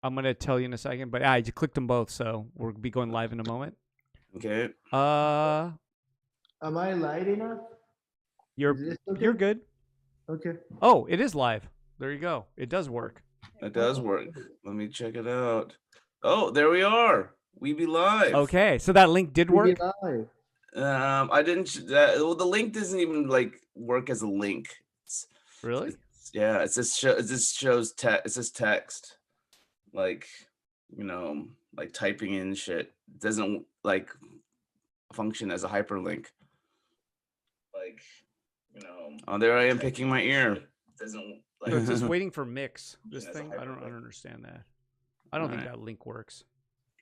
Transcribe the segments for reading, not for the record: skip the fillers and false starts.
I'm gonna tell you in a second, but I just clicked them both, so we'll be going live in a moment. Okay. Am I light enough? You're Is this okay? you're good. Okay. Oh, it is live. There you go. It does work. It does work. Let me check it out. Oh, there we are. We be live. Okay, so that link did work. Live. I didn't. Well, the link doesn't even like work as a link. Really? Yeah. It just shows text. It says text. Like, like typing in shit. It doesn't like function as a hyperlink. Like, oh, there I am picking my ear. It doesn't. Like, So it's just waiting for mix. This as a thing, I don't hyperlink. understand that. I don't think Alright. that link works.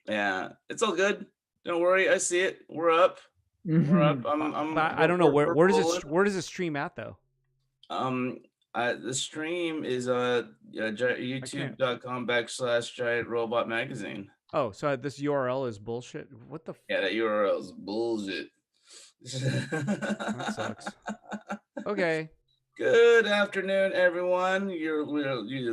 Yeah, it's all good. Don't worry, I see it. We're up. We're up. But I don't know where does it stream at though? The stream is youtube.com/Giant Robot Magazine. Oh, so this URL is bullshit. What the? Yeah, that URL is bullshit. That sucks. Okay. Good afternoon, everyone.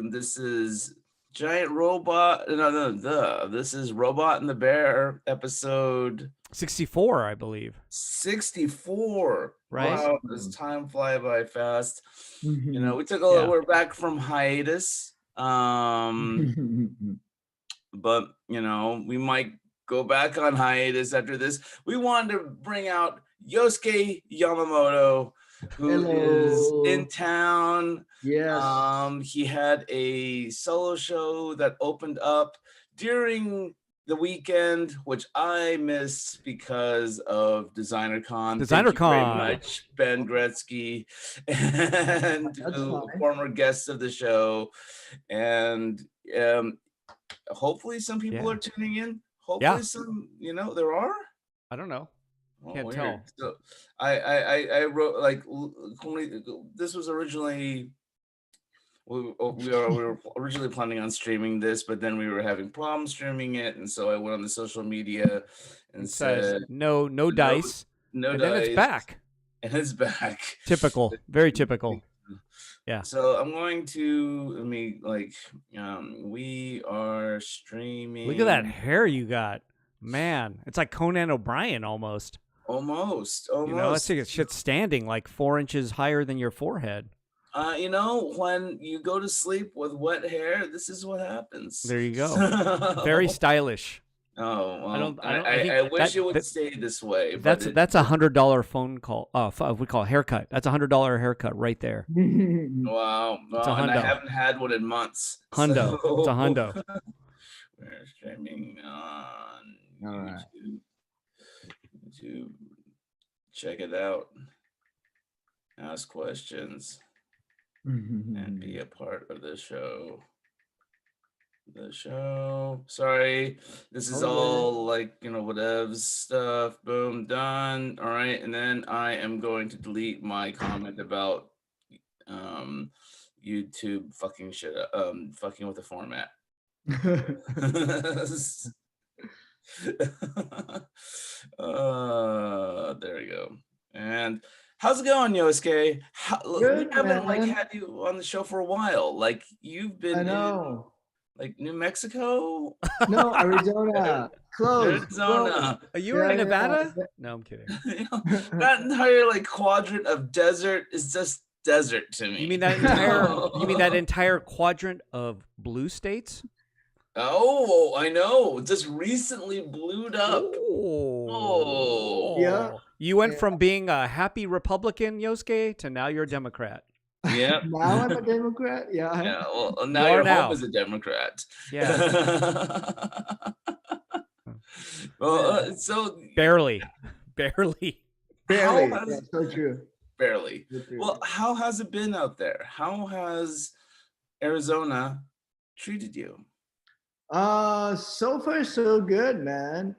This is Giant Robot. No. This is Robot and the Bear episode 64, I believe. 64. Right? Wow, does time fly by fast? Mhm. We took Yeah. we're back from hiatus. But we might go back on hiatus after this. We wanted to bring out Yoskay Yamamoto, who is in town. Yes. He had a solo show that opened up during the weekend, which I missed because of Designer Con. Designer Thank you very Con. much, Ben Gretzky, and former guests of the show. And hopefully some people are tuning in. Hopefully some, there are. I don't know. Can't Weird. tell. So I wrote like this was originally we were originally planning on streaming this, but then we were having problems streaming it, and so I went on the social media and said no dice. No and dice. Then it's back. And it's back. Typical. Very typical. Yeah. So I'm going to we are streaming. Look at that hair you got. Man, it's like Conan O'Brien almost. Almost. That's like shit's standing like 4 inches higher than your forehead. When you go to sleep with wet hair, this is what happens. There you go. Very stylish. Oh, well, I wish it would stay this way. That's $100 phone call. We call it haircut. That's $100 haircut right there. Wow. And I haven't had one in months. Hundo. So. It's a hundo. We're streaming on YouTube. Check it out. Ask questions. And be a part of the show. Sorry, this is all like whatevs stuff. Boom, done. All right, and then I am going to delete my comment about YouTube fucking shit up, fucking with the format. There we go. And how's it going, Yoskay? Good, we haven't man. had you on the show for a while. Like you've been in like New Mexico? No, Arizona. Close. Arizona. Are you in Nevada? No, I'm kidding. That entire like quadrant of desert is just desert to me. You mean that entire quadrant of blue states? Oh, I know. Just recently blued up. Oh. Yeah. You went from being a happy Republican, Yoskay, to now you're a Democrat. Yeah. Now I'm a Democrat. Yeah. Yeah. Well, now you're home as a Democrat. Yeah. Well, so barely. Yeah, so true. Barely. Well, how has it been out there? How has Arizona treated you? So far so good, man.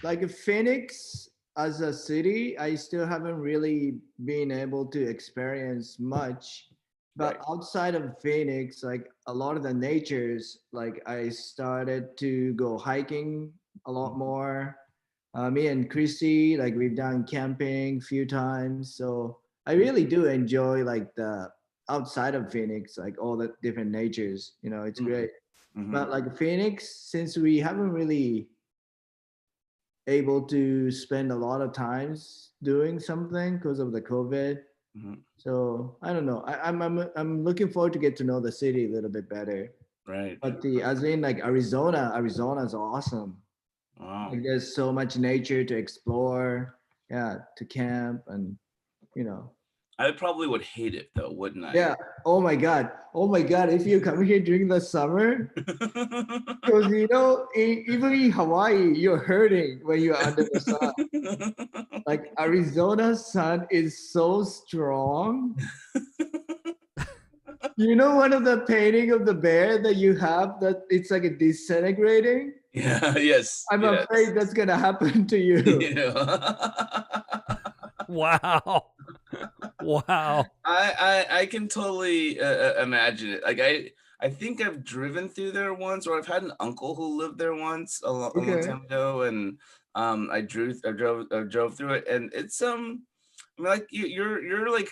Like Phoenix as a city, I still haven't really been able to experience much. But outside of Phoenix, like a lot of the natures, like I started to go hiking a lot more. Me and Chrissy, like we've done camping a few times. So I really do enjoy like the outside of Phoenix, like all the different natures. It's great. Mhm. But like Phoenix, since we haven't really able to spend a lot of times doing something because of the COVID. Mhm. So I don't know. I'm looking forward to get to know the city a little bit better. Right. But the as in like Arizona is awesome. Wow. Like there's so much nature to explore. Yeah, to camp and you know. I probably would hate it though, wouldn't I? Yeah. Oh my god. Oh my god. If you come here during the summer, because you know, even in Hawaii, you're hurting when you're under the sun. Like Arizona's sun is so strong. You know, one of the painting of the bear that you have that it's like a disintegrating. Yeah, yes, I'm yes. afraid that's gonna happen to you. Yeah. Wow. Wow. I can totally imagine it. Like I think I've driven through there once, or I've had an uncle who lived there once a long Okay. time ago, and I drove through it, and it's I mean, like you're like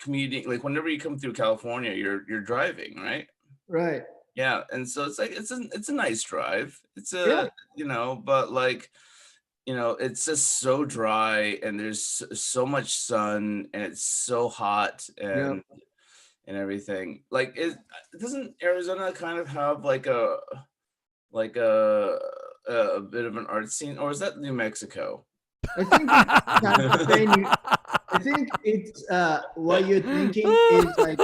commuting, like whenever you come through California, you're driving, right? Right. Yeah, and so it's like it's a nice drive. It's Yeah. a but like it's just so dry, and there's so much sun, and it's so hot, Yep. and everything. Like, doesn't Arizona kind of have like like a a bit of an art scene, or is that New Mexico? I think it's Santa Fe. I think it's what you're thinking is like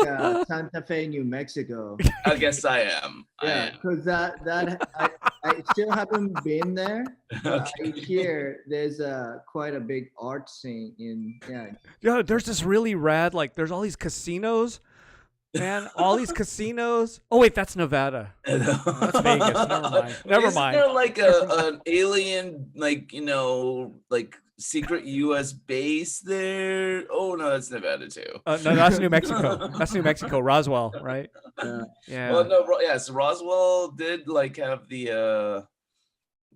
Santa Fe, New Mexico. I guess I am. I Yeah, am. because I still haven't been there, but I Okay. hear there's a quite a big art scene in yeah. Yeah, there's this really rad, like, there's all these casinos, man. All these casinos. Oh, wait, that's Nevada. Oh, that's Vegas. Never mind. Never Isn't mind. there like Never mind. an alien, like like secret U.S. base there? Oh no, that's Nevada too. No, that's New Mexico. That's New Mexico. Roswell, right? Yeah. Well, Yeah. no, yes, Roswell did like have the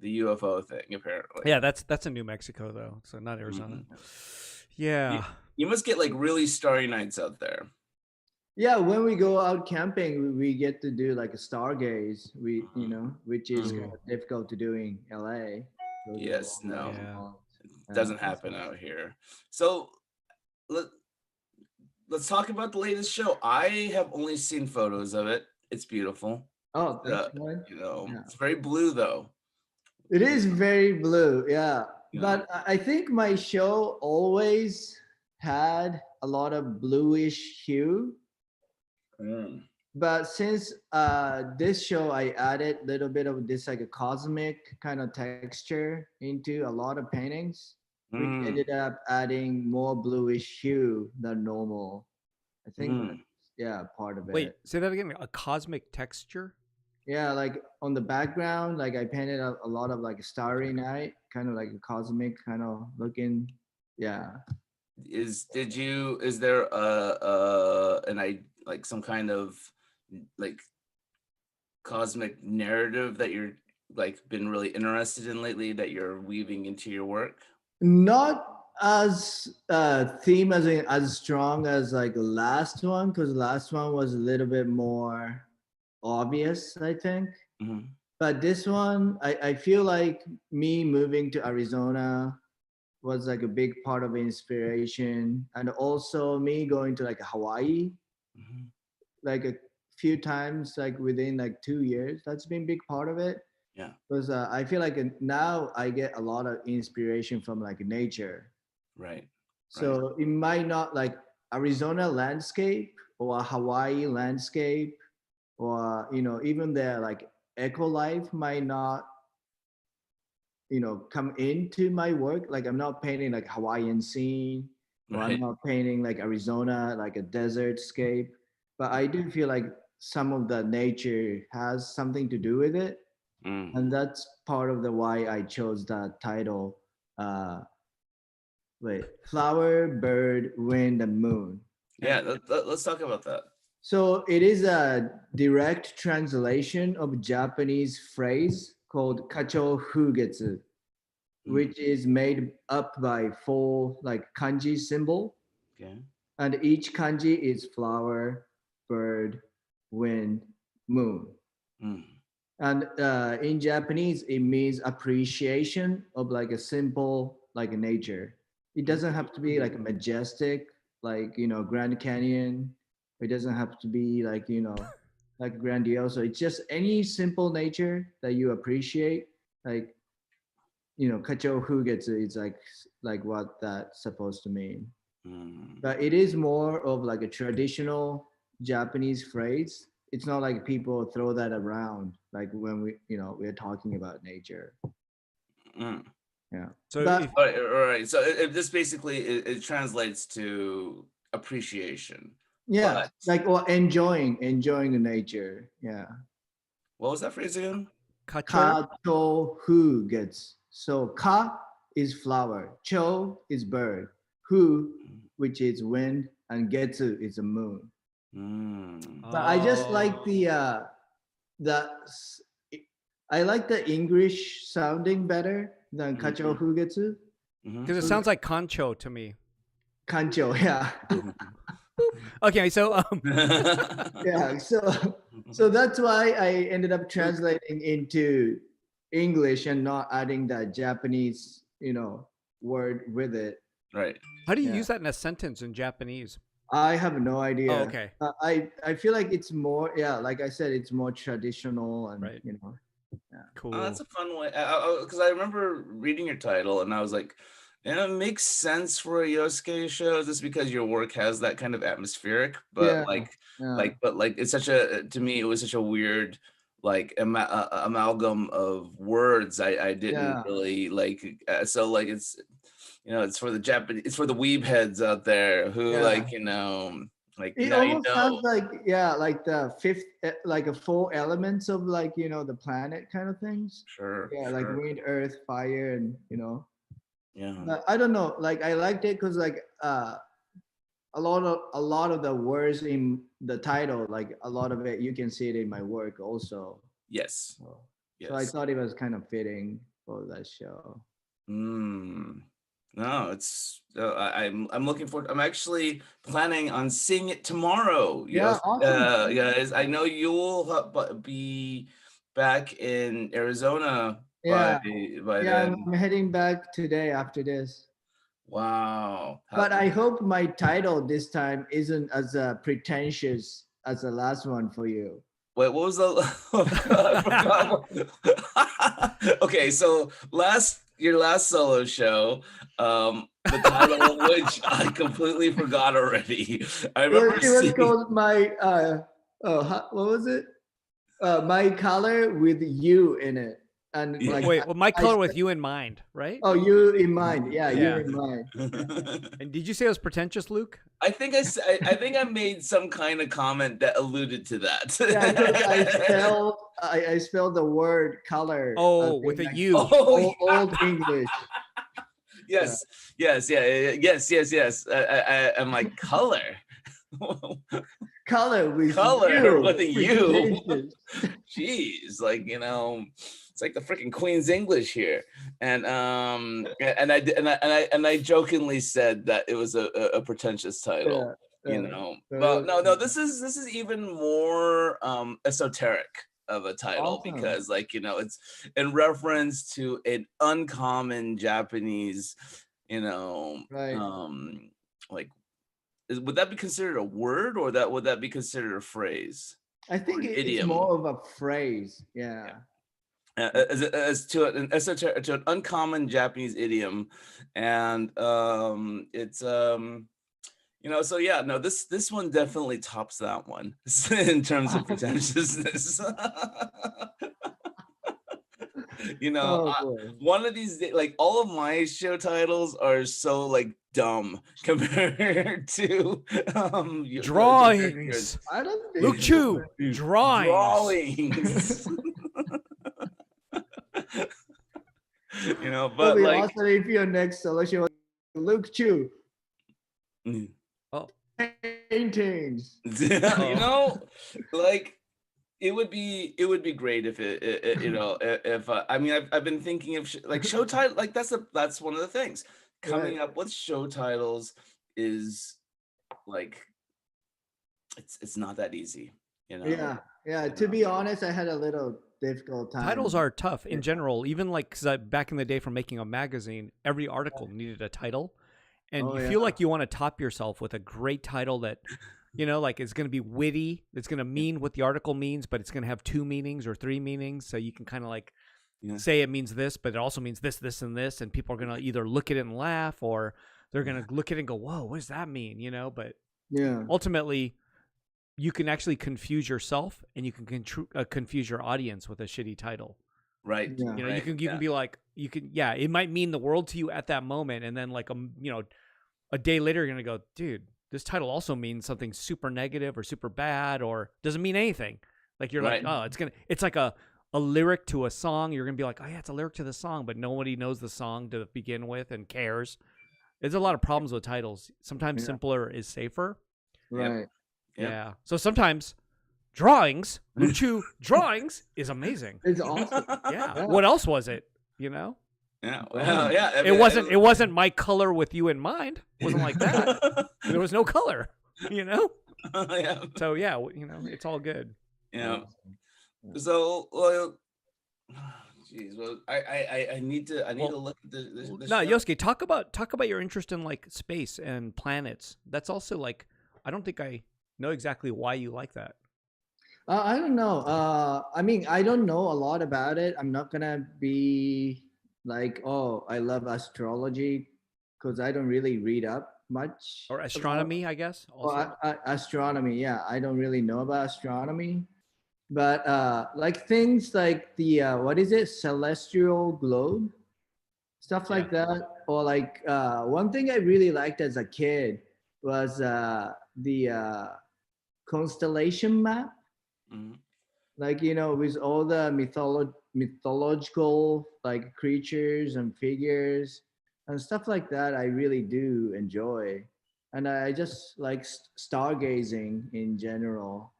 UFO thing apparently. Yeah, that's in New Mexico, though. So not Arizona. Mhm. You, Yeah. you must get like really starry nights out there. Yeah, when we go out camping, we get to do like a stargaze. Which is kind Ooh. of difficult to do in LA. Those are Yes, long no, Yeah. walks. doesn't happen So- out here. So let, let's talk about the latest show. I have only seen photos of it. It's beautiful. Oh, that's good. Yeah. It's very blue though. It is very blue, yeah. You know, But I think my show always had a lot of bluish hue. mm, But since this show, I added a little bit of this like a cosmic kind of texture into a lot of paintings, which mm, ended up adding more bluish hue than normal. I think that's, mm. yeah, part of Wait, it. say that again. A cosmic texture? Yeah, like on the background, like I painted a lot of like starry night, kind of like a cosmic kind of looking. Yeah. Is there like some kind of like cosmic narrative that you're like been really interested in lately that you're weaving into your work? Not as theme as strong as like the last one, because the last one was a little bit more obvious, I think. Hmm. But this one, I feel like me moving to Arizona was like a big part of inspiration, and also me going to like Hawaii Hmm. like a few times like within like 2 years. That's been a big part of it Yeah, because I feel like now I get a lot of inspiration from like nature. right, right. So it might not like Arizona landscape or Hawaii landscape or even their like eco life might not come into my work. Like I'm not painting like Hawaiian scene or I'm Right. not painting like Arizona like a desert scape, but I do feel like some of the nature has something to do with it, Mm. and that's part of the why I chose that title. uh Wait, flower, bird, wind, and moon. Yeah, let's talk about that. So it is a direct translation of Japanese phrase called kacho fugetsu, Mm. which is made up by four like kanji symbol, Okay. and each kanji is flower, bird, wind, moon. Mm. And in Japanese, it means appreciation of like a simple like a nature. It doesn't have to be like a majestic, like Grand Canyon. It doesn't have to be like like grandiose. So it's just any simple nature that you appreciate. Like kacho hugetsu is like what that's supposed to mean. Mm. But it is more of like a traditional Japanese phrase. It's not like people throw that around like when we're talking about nature. Mm. Yeah. So But if All right. So this basically it translates to appreciation. yeah, But like or enjoying the nature. Yeah. what was that phrase again? kacho, Ka cho hu gets. So ka is flower, cho is bird, hu which is wind, and getsu is a moon. Mm. But I just oh, like the I like the English sounding better than kacho hugetsu. Mm-hmm. because it So sounds like concho to me. kancho, yeah. Okay, so Yeah. So that's why I ended up translating into English and not adding that Japanese, word with it. Right. how do you Yeah. use that in a sentence in Japanese? I have no Oh, idea. okay, I feel like it's more, yeah, like I said, it's more traditional and right, yeah. Oh, that's cool. a fun way. Because I remember reading your title and I was like, yeah, it makes sense for a Yosuke show just because your work has that kind of atmospheric, but Yeah. Yeah. it's such a to me it was such a weird like amalgam of words. I didn't Yeah. really like so like it's for the Japanese, it's for the weeb heads out there who Yeah. like It now you almost sounds know. like, yeah, like the fifth, like a four elements of like, the planet kind of things. Sure, Yeah, like sure. wind, earth, fire, and. Yeah. But I don't know. Like I liked it because like a lot of the words in the title, like a lot of it, you can see it in my work also. Yes. So I Yes. thought it was kind of fitting for that show. Mm. No, it's I'm looking forward. I'm actually planning on seeing it tomorrow. Yeah, Yes, awesome. guys. I know you'll be back in Arizona Yeah, by yeah. then. I'm heading back today after this. Wow. But I hope my title this time isn't as pretentious as the last one for you. Wait, what was the? Oh God, I forgot. Okay, so your last solo show, the title of which I completely forgot already. I remember It was seeing. called my what was it? My color with you in it, and like Wait, well, my I color with you in mind, right? oh, you in mind, yeah, you Yeah. in mind. And did you say it was pretentious, Luke? I think I made some kind of comment that alluded to Yeah, because I that. spelled I spelled the word color as Oh, with in a like U. Oh old English. Yeah, yes, yes. I'm like color, color with color you, with a U. pretentious. Jeez, like it's like the freaking Queen's English here. And I jokingly said that it was a pretentious title, Yeah, yeah. So it Well, was no, this is even more esoteric of a title awesome. because it's in reference to an uncommon Japanese, Right. like would that be considered a word or that would that be considered a phrase I or think an it's idiom? more of a phrase. Yeah. Yeah. As to an uncommon Japanese idiom, and it's so yeah, no, this one definitely tops that one in terms of pretentiousness. Oh boy. One of these days, like all of my show titles are so like dumb compared to compared to yours. Drawings. I don't Luke think so. Chu, drawings. Drawings. It'll But be like awesome if your next solution was Luke Chu Oh, paintings. oh. like it would be great if if I mean I've been thinking of like show title, like that's one of the things Right. coming up with show titles is like it's not that easy. You know. Yeah. To be honest, I had a little difficult time. Titles are tough in general. Even like 'cause back in the day, from making a magazine, every article needed a title, and you feel like you want to top yourself with a great title that, like it's going to be witty. It's going to mean what the article means, but it's going to have 2 meanings or 3 meanings, so you can kind of like say it means this, but it also means this, this, and this, and people are going to either look at it and laugh, or they're going to look at it and go, "Whoa, what does that mean?" But ultimately, you can actually confuse yourself, and you can confuse your audience with a shitty title. Right. You can be like, it might mean the world to you at that moment, and then like a day later you're gonna go, dude, this title also means something super negative or super bad, or doesn't mean anything. Like you're like, oh, it's like a lyric to a song. You're gonna be like, oh yeah, it's a lyric to the song, but nobody knows the song to begin with and cares. There's a lot of problems with titles. Sometimes simpler is safer. Right. Yeah. So sometimes drawings, Luchu drawings is amazing. It's awesome. Yeah. What else was it? Yeah. Well, yeah. I mean, it wasn't my color with you in mind. It wasn't like that. There was no color. Yeah. So yeah, it's all good. Yeah. So well, jeez. Well, I need to look at the no, show. Yoskay, talk about your interest in like space and planets. That's also like, I don't think I know exactly why you like that. I don't know. I mean, I don't know a lot about it. I'm not gonna be like, oh, I love astrology, because I don't really read up much. Or astronomy, I guess. Also. Well, astronomy, yeah. I don't really know about astronomy, but like things like the what is it, celestial globe, stuff like that, or like one thing I really liked as a kid was the constellation map. Like, with all the mythological like creatures and figures and stuff like that, I really do enjoy. And I just like stargazing in general.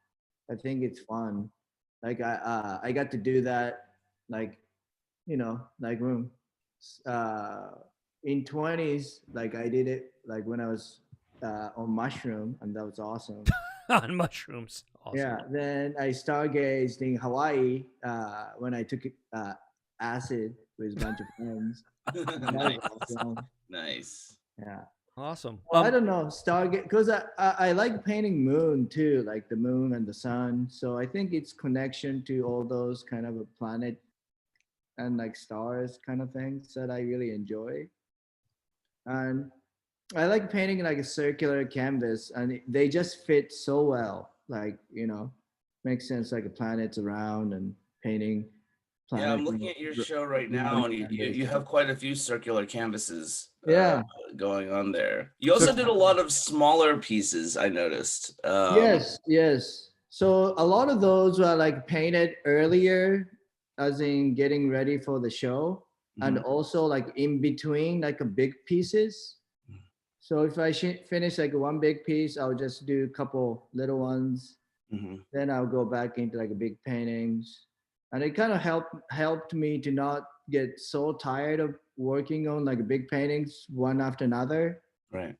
I think it's fun. Like I got to do that, like, like when in 20s, like I did it like when I was on mushroom, and that was awesome. On mushrooms. Awesome. Yeah. Then I stargazed in Hawaii when I took acid with a bunch of friends. Nice. Awesome. Nice. Yeah. Awesome. Well, I don't know, stargaze, because I like painting moon too, like the moon and the sun. So I think it's connection to all those kind of a planet and like stars kind of things that I really enjoy. And I like painting like a circular canvas, and they just fit so well. Like, makes sense, like a planet's around and painting. Yeah, I'm looking at your show right now, and you have quite a few circular canvases going on there. You also did a lot of smaller pieces, I noticed. Yes. So a lot of those were like painted earlier, as in getting ready for the show, and also like in between like a big pieces. So if I finish like one big piece, I'll just do a couple little ones. Then I'll go back into like a big paintings. And it kind of helped me to not get so tired of working on like big paintings one after another. Right.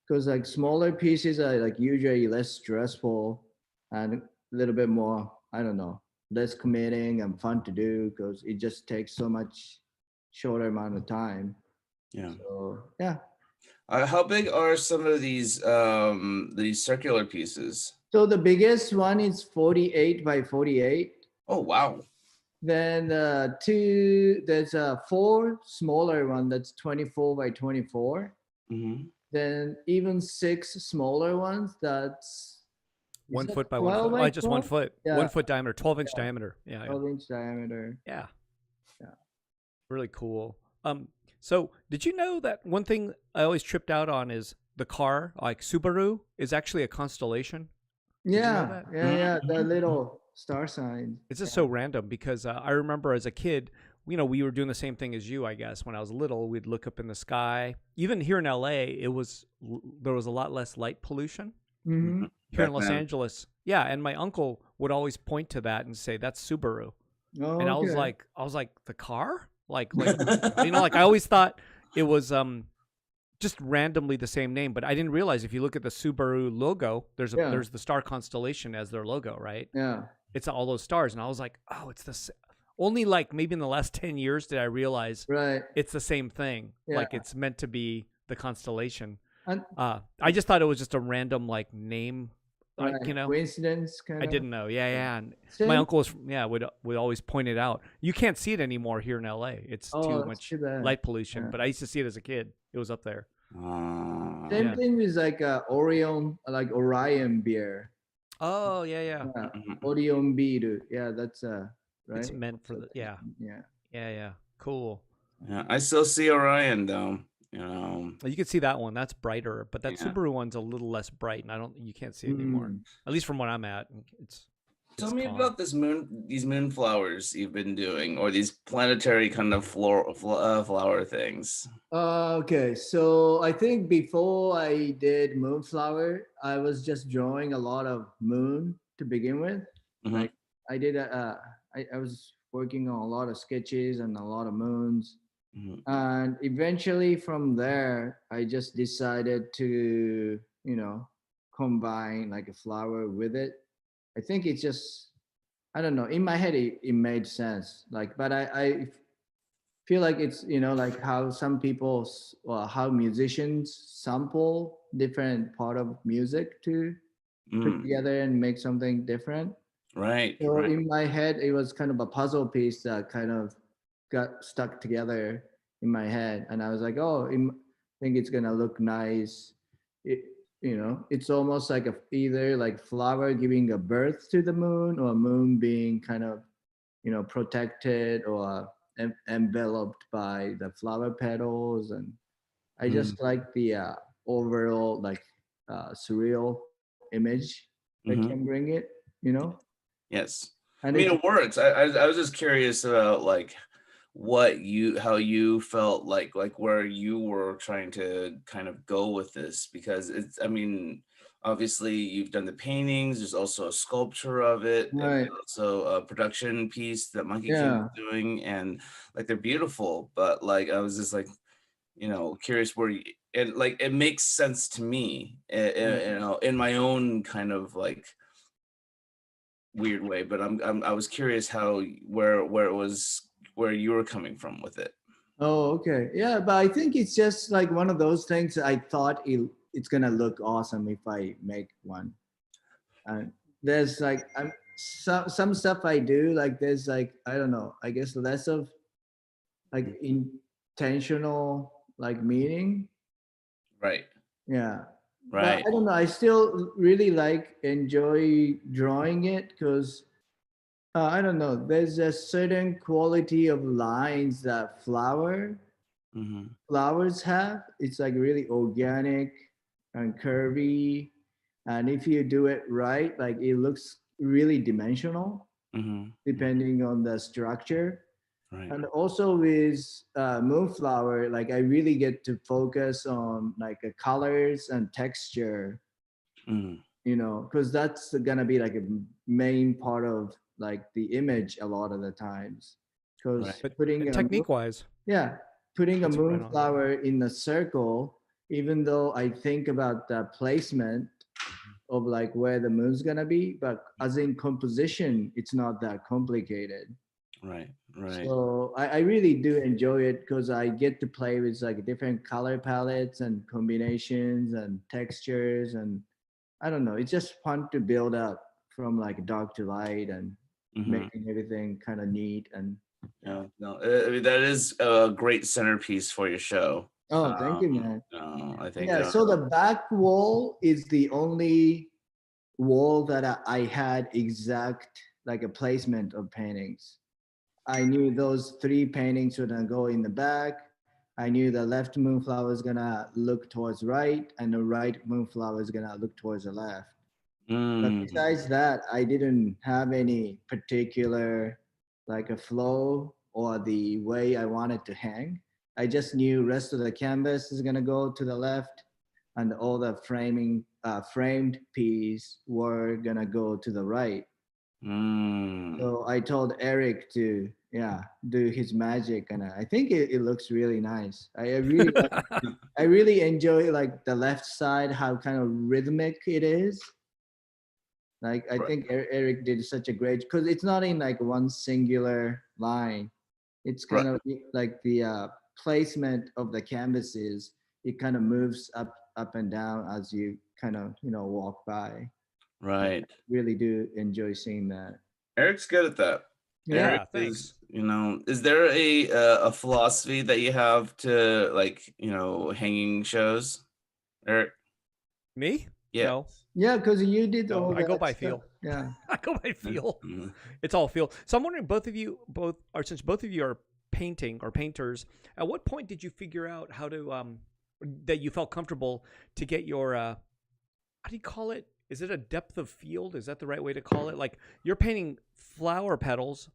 Because like smaller pieces are like usually less stressful and a little bit more, I don't know, less committing and fun to do, because it just takes so much shorter amount of time. Yeah. So yeah. How big are some of these circular pieces? So the biggest one is 48 by 48. Oh, wow. Then there's a 4 smaller one that's 24 by 24. Then even 6 smaller ones that's 1 foot by 1 foot. Just 1 foot. Yeah. 1 foot diameter, 12-inch diameter. 12-inch diameter. Yeah. Really cool. So did you know that one thing I always tripped out on is the car, like Subaru, is actually a constellation? Yeah. The little star sign. It's just so random, because I remember as a kid, we were doing the same thing as you, I guess. When I was little, we'd look up in the sky. Even here in LA, there was a lot less light pollution. Here in Los Angeles. Yeah, and my uncle would always point to that and say, that's Subaru. Oh, and I was like, the car? Like I always thought it was just randomly the same name, but I didn't realize if you look at the Subaru logo, there's Yeah. there's the star constellation as their logo, right? Yeah. It's all those stars, and I was like, oh, it's only like maybe in the last 10 years did I realize Right. it's the same thing. Yeah. Like it's meant to be the constellation. And I just thought it was just a random like name, right. you know. Coincidence kind I of. didn't know. Yeah. And Same. my uncle would always point it out. You can't see it anymore here in LA. It's too much light pollution. Yeah. But I used to see it as a kid. It was up there. Same thing with like Orion beer. Oh yeah. Orion beer. Yeah, that's right. It's meant for the yeah. Cool. Yeah, I still see Orion though. You know, you can see that one. That's brighter, but that Subaru one's a little less bright, and you can't see it anymore. At least from what I'm at. Tell me about these moon flowers you've been doing, or these planetary kind of flower things. Okay, so I think before I did Moonflower, I was just drawing a lot of moon to begin with. Like I did, I was working on a lot of sketches and a lot of moons. And eventually from there, I just decided to, combine like a flower with it. I think it's just, I don't know, in my head, it made sense. Like, but I feel like it's, like how some people, how musicians sample different part of music to put together and make something different. Right. So in my head, it was kind of a puzzle piece that kind of got stuck together in my head, and I was like, oh, I think it's gonna look nice. It's almost like either like flower giving a birth to the moon, or moon being kind of, protected or enveloped by the flower petals. And I just like the overall like surreal image that can bring it. Yes. And I mean, it works. I was just curious about like how you felt like where you were trying to kind of go with this, because it's, I mean, obviously you've done the paintings, there's also a sculpture of it, and right. also a production piece that Monkey King Yeah. is doing, and like they're beautiful, but like I was just like, curious where you, and like it makes sense to me, in my own kind of like weird way, but I was curious how where it was, where you were coming from with it. Oh, okay. Yeah, but I think it's just like one of those things I thought it's gonna look awesome if I make one. And there's like some stuff I do, like there's like, I don't know, I guess less of like intentional like meaning. Right. Yeah. Right. But I don't know, I still really enjoy drawing it because I don't know. There's a certain quality of lines that flowers have. It's like really organic and curvy, and if you do it right, like it looks really dimensional, depending on the structure. Right. And also with moonflower, like I really get to focus on like the colors and texture. Because that's gonna be like a main part of like the image a lot of the times. Because putting technique wise, putting a That's right on. moonflower in a circle, even though I think about the placement of like where the moon's gonna be, but as in composition, it's not that complicated. Right. So I really do enjoy it because I get to play with like different color palettes and combinations and textures, and I don't know, it's just fun to build up from like dark to light and making everything kind of neat. And no, I mean, that is a great centerpiece for your show. oh, thank you, man. I think So the back wall is the only wall that I had exact like a placement of paintings. I knew those 3 paintings were gonna go in the back. I knew the left moonflower is gonna look towards right, and the right moonflower is gonna look towards the left. But besides that, I didn't have any particular like a flow or the way I wanted to hang. I just knew rest of the canvas is gonna go to the left, and all the framed piece were gonna go to the right. So I told Eric to do his magic, and I think it looks really nice. I really enjoy like the left side, how kind of rhythmic it is. Like I Right. think Eric did such a great, because it's not in like one singular line. It's Right. kind of like the placement of the canvases. It kind of moves up and down as you kind of walk by. I Right. really do enjoy seeing that. Eric's good at that. Yeah. Eric Yeah, is, thanks. is there a philosophy that you have to like, hanging shows? Eric? Me? Yeah. No. Yeah, because you did No, all I go that by stuff. feel. Yeah. I go by feel. Mhm. It's all feel. So I'm wondering, since both of you are painting or painters, at what point did you figure out how to that you felt comfortable to get your how do you call it? Is it a depth of field? Is that the right way to call it? Like you're painting flower petals.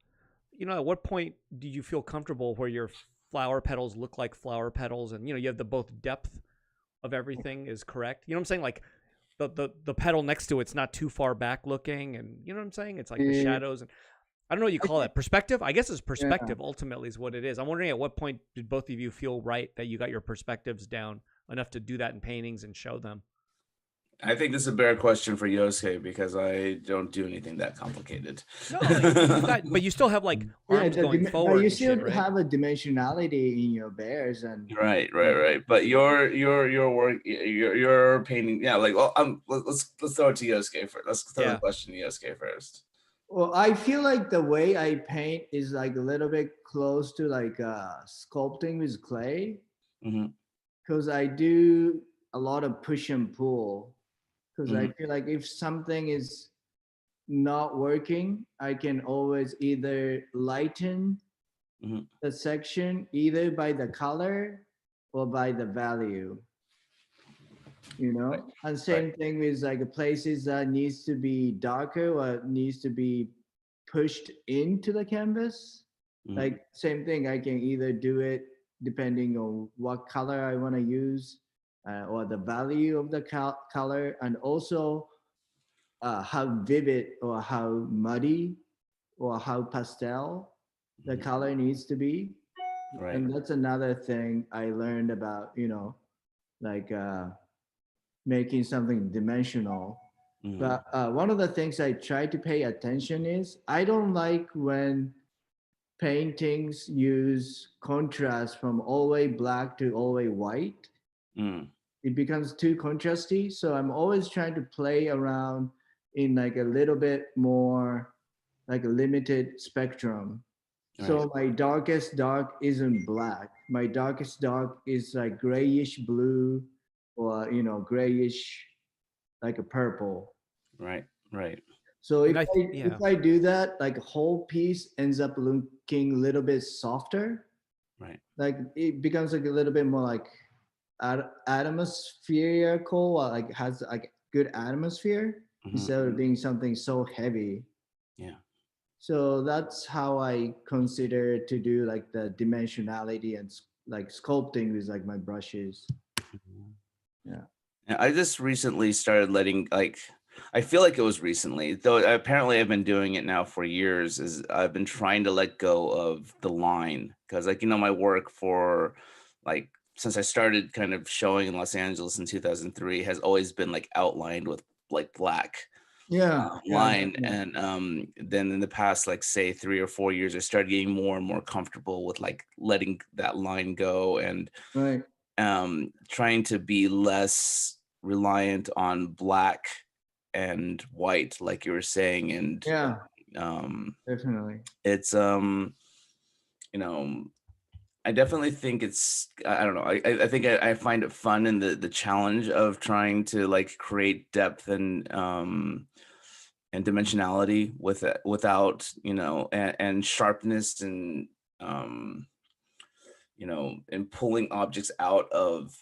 At what point did you feel comfortable where your flower petals look like flower petals, and you have the both depth of everything is correct? You know what I'm saying? Like the petal next to it's not too far back looking, and you know what I'm saying? It's like the Yeah. shadows, and I don't know what you I call think, that. Perspective? I guess it's yeah. perspective ultimately is what it is. I'm wondering at what point did both of you feel right that you got your perspectives down enough to do that in paintings and show them? I think this is a better question for Yosuke because I don't do anything that complicated. No, like you got, but you still have like Yeah, arms going but forward you and shit, still right? have a dimensionality in your bears and Right. But your work, your painting, yeah. Like, well, let's throw it to Yosuke first. Let's throw the Yeah. question to Yosuke first. well, I feel like the way I paint is like a little bit close to like sculpting with clay, Mm-hmm. because I do a lot of push and pull, because I Mm-hmm. feel like if something is not working, I can always either lighten Mm-hmm. the section either by the color or by the value, Right. and Right. same thing with like places that needs to be darker or needs to be pushed into the canvas. Mm-hmm. Like same thing, I can either do it depending on what color I want to use, or the value of the color, and also how vivid or how muddy or how pastel the Mm-hmm. color needs to be. Right. And that's another thing I learned about, like making something dimensional. Mm-hmm. But one of the things I try to pay attention is I don't like when paintings use contrast from all the way black to all the way white. Mm. It becomes too contrasty. So I'm always trying to play around in like a little bit more like a limited spectrum. Right. So my darkest dark isn't black. My darkest dark is like grayish blue, or grayish like a purple. Right. Right. So And if yeah. I do that, like a whole piece ends up looking a little bit softer. Right. Like it becomes like a little bit more like atmospherical, or like has like good atmosphere Mm-hmm. instead of being something so heavy. Yeah. So that's how I consider to do like the dimensionality and like sculpting with like my brushes. Mhm. Yeah. Yeah, I just recently started letting like I feel like it was recently, though apparently I've been doing it now for years, is I've been trying to let go of the line because like my work for like since I started kind of showing in Los Angeles in 2003 has always been like outlined with like black Yeah. Yeah. line. Yeah. And then in the past like say 3 or 4 years I started getting more and more comfortable with like letting that line go and Right. trying to be less reliant on black and white like you were saying. And Yeah. um Definitely. it's you know I definitely think it's I don't know. I think I find it fun in the challenge of trying to like create depth and dimensionality with it without and sharpness and um and pulling objects out of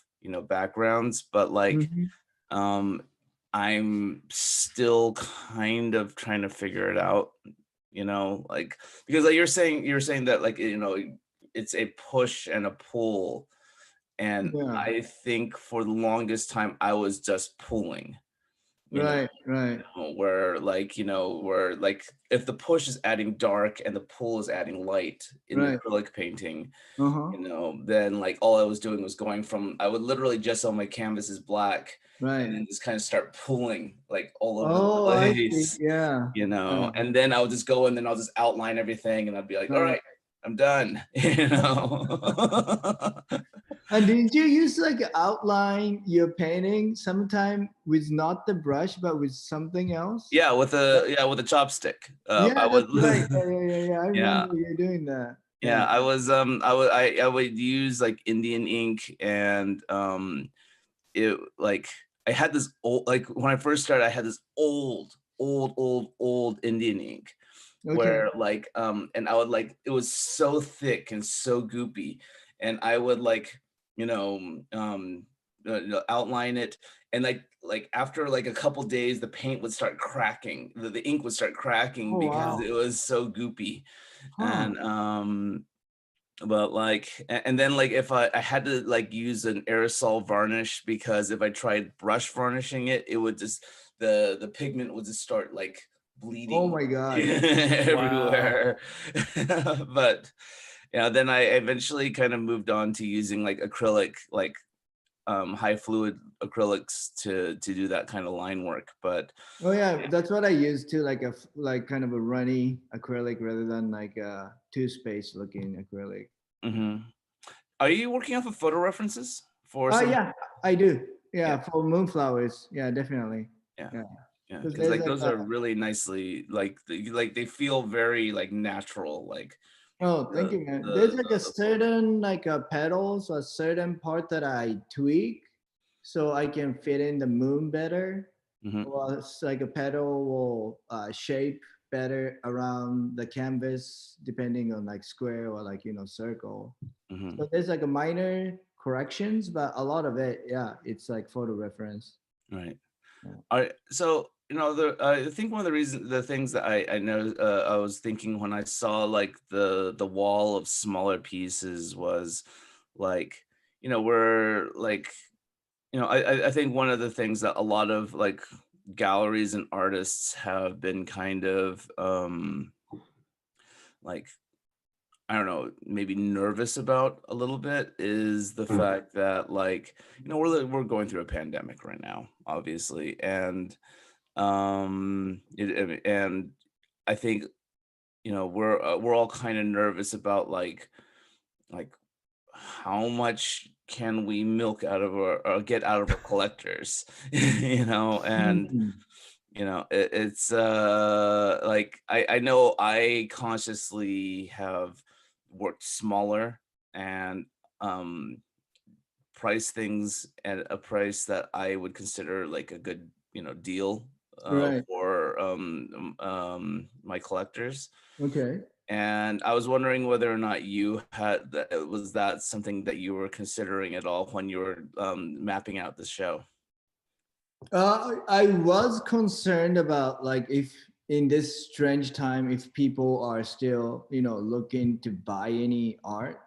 backgrounds. But like Mhm. um I'm still kind of trying to figure it out, like because like you're saying that like it's a push and a pull. And Yeah. I think for the longest time I was just pulling, you know, Right. where like where like if the push is adding dark and the pull is adding light in the Right. acrylic painting, Uh-huh. then like all I was doing was going from I would literally just on my canvas is black and Right. then just kind of start pulling like all over the Oh, I see. place, Yeah. Yeah. and then I'll just go and then I'll just outline everything and I'll be like, all Right. right, I'm done, And did you use like outline your painting sometime with not the brush but with something else? yeah, with a chopstick. I Yeah, would, that's right. Yeah. I yeah, remember you doing that. yeah. Yeah. I would use like Indian ink and it like I had this old like when I first started, I had this old Indian ink Okay. where like and I would like it was so thick and so goopy, and I would like you know outline it, and like after like a couple days the paint would start cracking, the ink would start cracking Oh because wow. it was so goopy, Huh. and but like and then like if I had to like use an aerosol varnish, because if I tried brush varnishing it, it would just the pigment would just start like Oh bleeding my God. Wow. everywhere. But then I eventually kind of moved on to using like acrylic, like high fluid acrylics to do that kind of line work. But Oh yeah, that's what I use too, like like kind of a runny acrylic rather than like a two-space looking acrylic. mhm. Are you working off of photo references for Oh some? yeah, I do. Yeah, Yeah, for moonflowers. Yeah, definitely. yeah. Yeah, Yeah, because because there's like like those are really nicely like like they feel very like natural, like oh, thank the you, man. There's the like a the photo. certain like a petals, a certain part that I tweak so I can fit in the moon better. Mhm, Well, it's like a petal will shape better around the canvas depending on like square or like circle. mhm, So there's like a minor corrections, but a lot of it, yeah, it's like photo reference. right. Yeah. So I think one of the things that I know I was thinking when I saw like the wall of smaller pieces was like where like I think one of the things that a lot of like galleries and artists have been kind of like I don't know, maybe nervous about a little bit is the fact that like, we're going through a pandemic right now, obviously. And and I think, we're all kind of nervous about like how much can we milk out of our or get out of our collectors, and Hmm. it's like I know I consciously have worked smaller and um price things at a price that I would consider like a good deal Right. for my collectors. Okay. And I was wondering whether or not you had that was that something that you were considering at all when you were mapping out the show. I was concerned about like if in this strange time, if people are still, looking to buy any art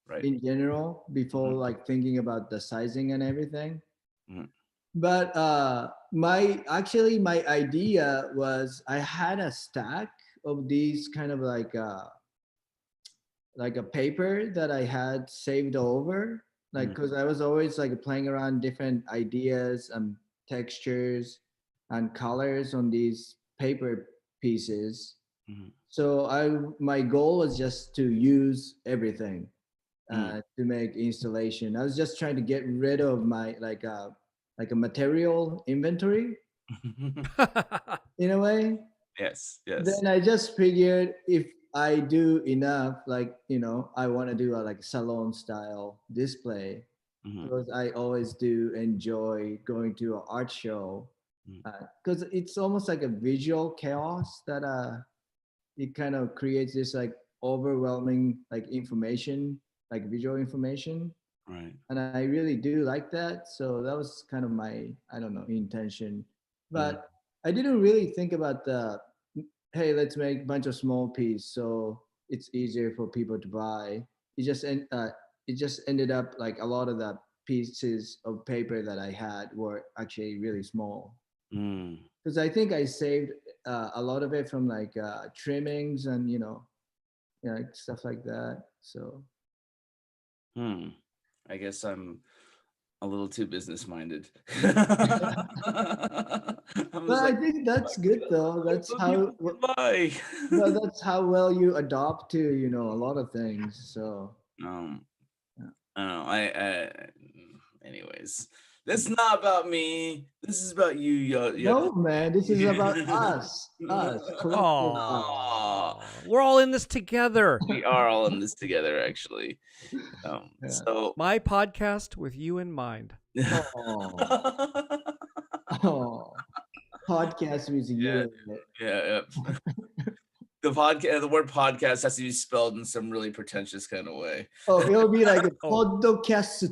Right. in general before Hmm. like thinking about the sizing and everything. Hmm. But my idea was I had a stack of these kind of like a paper that I had saved over, like Hmm. because I was always like playing around different ideas and textures and colors on these paper pieces. Hmm. So my goal was just to use everything Hmm. to make installation. I was just trying to get rid of my like a material inventory in a way. Yes, yes. Then I just figured if I do enough, like I want to do a like salon style display Hmm. because I always do enjoy going to an art show because it's almost like a visual chaos that it kind of creates this like overwhelming like information, like visual information, Right. and I really do like that. So that was kind of my I don't know intention, Hmm. but I didn't really think about the hey, let's make a bunch of small piece so it's easier for people to buy. It just it just ended up like a lot of the pieces of paper that I had were actually really small. because I think I saved a lot of it from like trimmings and like stuff like that. So I guess I'm a little too business minded. But I think that's good though. That's how Bye. well, that's how well you adopt to a lot of things. So I don't know. Anyways, this is not about me. This is about you. no, man, this is about us, collective us. Oh, we're all in this together. We are all in this together, actually. So my podcast with you in mind. Oh, podcast with you. Yeah. The word podcast has to be spelled in some really pretentious kind of way. Oh, it'll be like a podcast,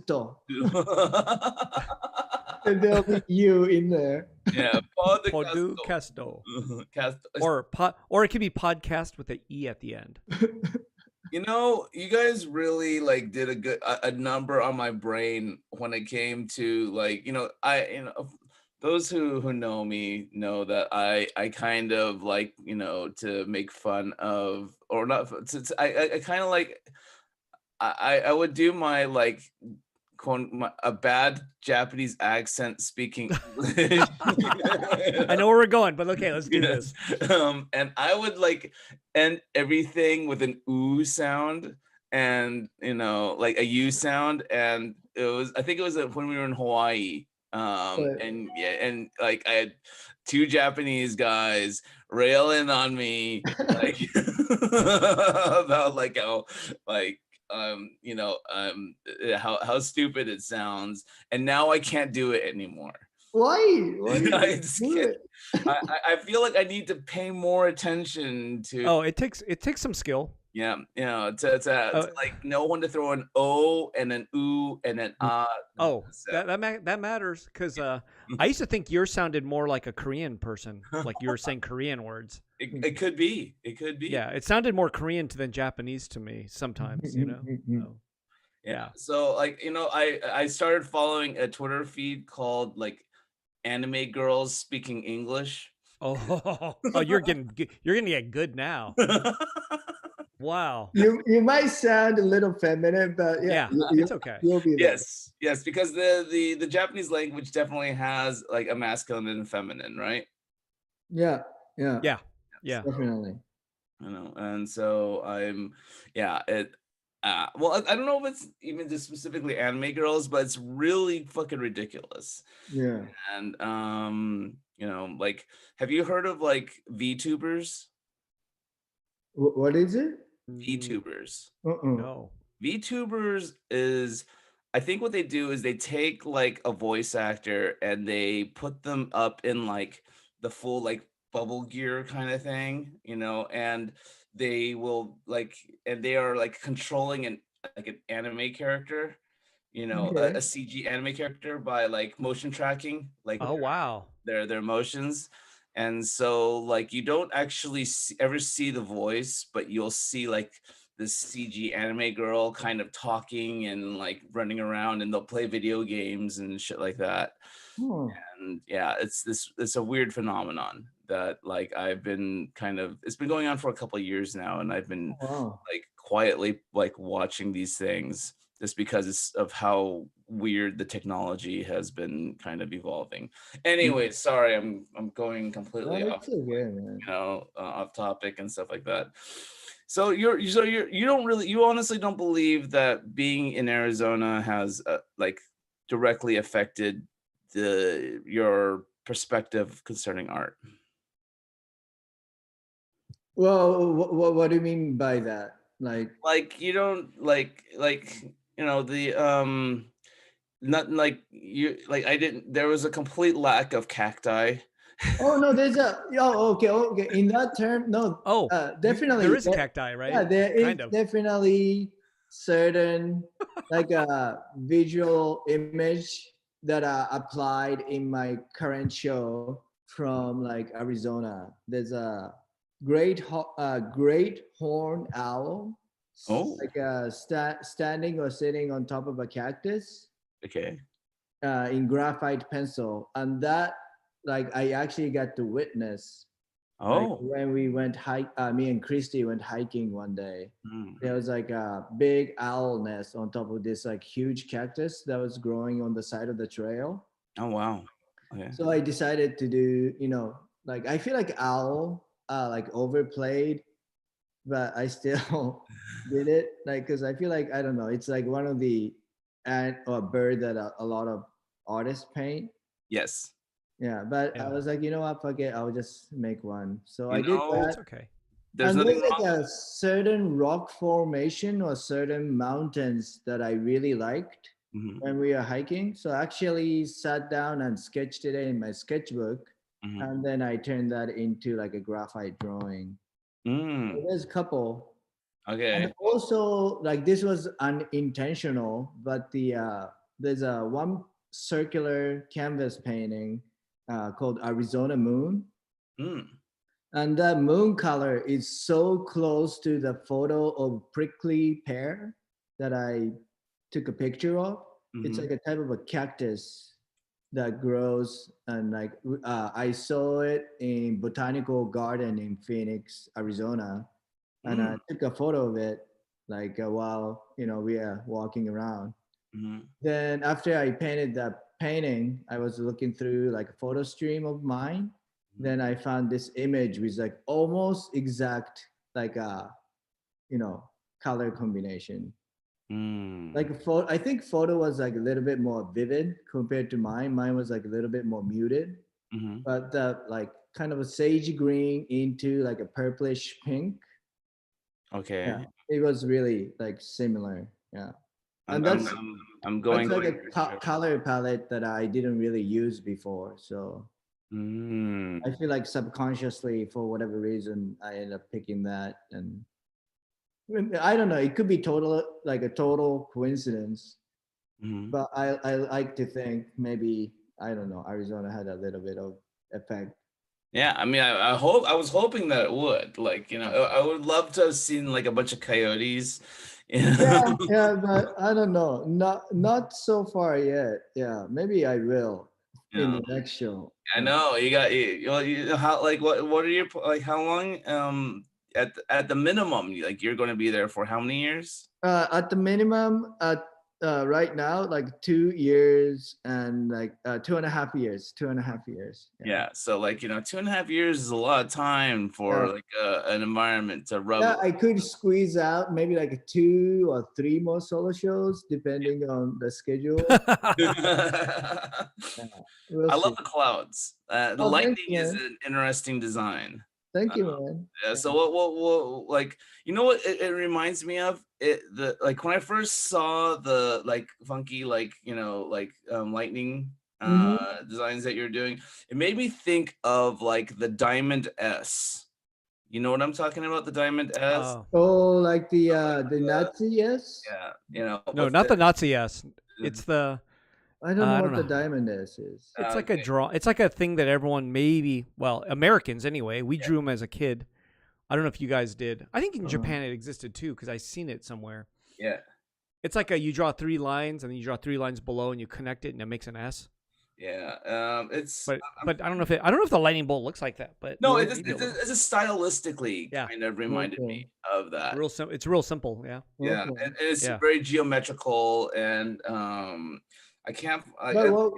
and there'll be you in there. Yeah, Podcasto. Or it could be podcast with an E at the end. You guys really like did a number on my brain when it came to like those who know me know that I kind of like to make fun of, or not I kind of like I would do my like a bad Japanese accent speaking English. I know where we're going, but okay, let's do this. And I would like end everything with an ooh sound, and like a U sound, and I think it was when we were in Hawaii. And like I had two Japanese guys railing on me like about like how like how stupid it sounds, and now I can't do it anymore. Why I feel like I need to pay more attention to. It takes some skill. Yeah, to like know when to throw an O and an ooh and an ah. That matters, because I used to think yours sounded more like a Korean person, like you were saying Korean words. It could be. Yeah, it sounded more Korean than Japanese to me sometimes. Yeah. So like I started following a Twitter feed called like Anime Girls Speaking English. Oh, you're getting get good now. Wow. You might sound a little feminine, but it's okay. You'll be there. Yes, because the Japanese language definitely has like a masculine and feminine, right? Yeah. Definitely. I know, and so well, I don't know if it's even just specifically anime girls, but it's really fucking ridiculous. Yeah. And like, have you heard of like VTubers? What is it? VTubers. No. VTubers is, I think what they do is they take like a voice actor and they put them up in like the full like bubble gear kind of thing, and they will like, and they are like controlling an anime character, a CG anime character by like motion tracking, like wow, their motions. And so like you don't actually ever see the voice, but you'll see like this CG anime girl kind of talking and like running around, and they'll play video games and shit like that. And yeah, it's a weird phenomenon that like it's been going on for a couple of years now, and I've been like quietly like watching these things just because of how weird the technology has been kind of evolving. Anyway, sorry, I'm going completely off, off topic and stuff like that. So you honestly don't believe that being in Arizona has like directly affected your perspective concerning art? Well, what do you mean by that? Like you don't like the not like you like I didn't. There was a complete lack of cacti. Oh no, there's okay. In that term, no. Definitely there is cacti, right? Yeah, there is definitely certain like a visual image that are applied in my current show from like Arizona. There's a great horned owl. Like standing or sitting on top of a cactus. Okay. In graphite pencil, and that like I actually got to witness, like Oh. when we went me and Christy went hiking one day. Mm. There was like a big owl nest on top of this like huge cactus that was growing on the side of the trail. Oh wow. Okay. So I decided to do, like I feel like owl like overplayed, but I still did it, like because I feel like I don't know, it's like one of the ant or bird that a lot of artists paint. Yes. Yeah, but I Yeah. was like, you know what, fuck it, I'll just make one. So I You did know, that. It's okay. there's And nothing there's wrong like with a certain rock formation or certain mountains that I really liked Mhm, when we were hiking. So I actually sat down and sketched it in my sketchbook. mhm. And then I turned that into like a graphite drawing. So Mm, there's a couple. And okay. also like this was unintentional, but there's a one circular canvas painting called Arizona Moon. Mm, And that moon color is so close to the photo of prickly pear that I took a picture of. It's mhm, like a type of a cactus that grows, and like I saw it in botanical garden in Phoenix, Arizona, and I mm, took a photo of it like while we are walking around. mhm, Then after I painted that painting, I was looking through like a photo stream of mine. mhm. Then I found this image with like almost exact like you know color combination. Like Mm, I think photo was like a little bit more vivid compared to mine. Mine was like a little bit more muted, mhm. but the like kind of a sage green into like a purplish pink. Yeah, Okay. it was really like similar. Yeah, I'm and I'm that's I'm I'm That's going like a for sure. color palette that I didn't really use before. So I Mm, feel like subconsciously, for whatever reason, I ended up picking that. And I don't know, it could be like a total coincidence, mhm. but I like to think maybe, I don't know, Arizona had a little bit of effect. Yeah, I mean, I was hoping that it would. Like, I would love to have seen like a bunch of coyotes. You Yeah, know? yeah, but I don't know, not so far yet. Yeah, maybe I will You in know, the next show. I Yeah. know how like what are your like how long at the minimum like you're going to be there for how many years? At the minimum, right now, like 2 years and like 2.5 years, 2.5 years. Yeah. Yeah, so like 2.5 years is a lot of time Yeah. for like an environment to Yeah, rub. I could squeeze out maybe like 2 or 3 more solo shows depending on the schedule. I Yeah, we'll love see. the clouds. The Oh, thanks, lightning is man. an interesting design. Thank Uh, you, man. yeah, Yeah. so what like what it reminds me of the like when I first saw the like funky like lightning Mhm. designs that you're doing, it made me think of like the Diamond S. You know what I'm talking about? The Diamond S. Oh Oh, like the Uh, Nazi, yes. yeah, no, with not the the Nazi S. It's the I don't know I don't what the know. diamond is. It's like a okay, draw. It's like a thing that everyone maybe, well, Americans anyway. We yeah, drew them as a kid. I don't know if you guys did. I think in Uh-huh. Japan it existed too because I seen it somewhere. yeah, It's like you draw 3 lines and then you draw 3 lines below and you connect it and it makes an S. yeah. It's But I don't know if I don't know if the lightning bolt looks like that. But no, Okay. it's maybe a little. it's just stylistically Yeah, kind of reminded Okay. me of that. it's real simple. Yeah, Yeah, Okay. and it's yeah. very geometrical, and I can't. But what?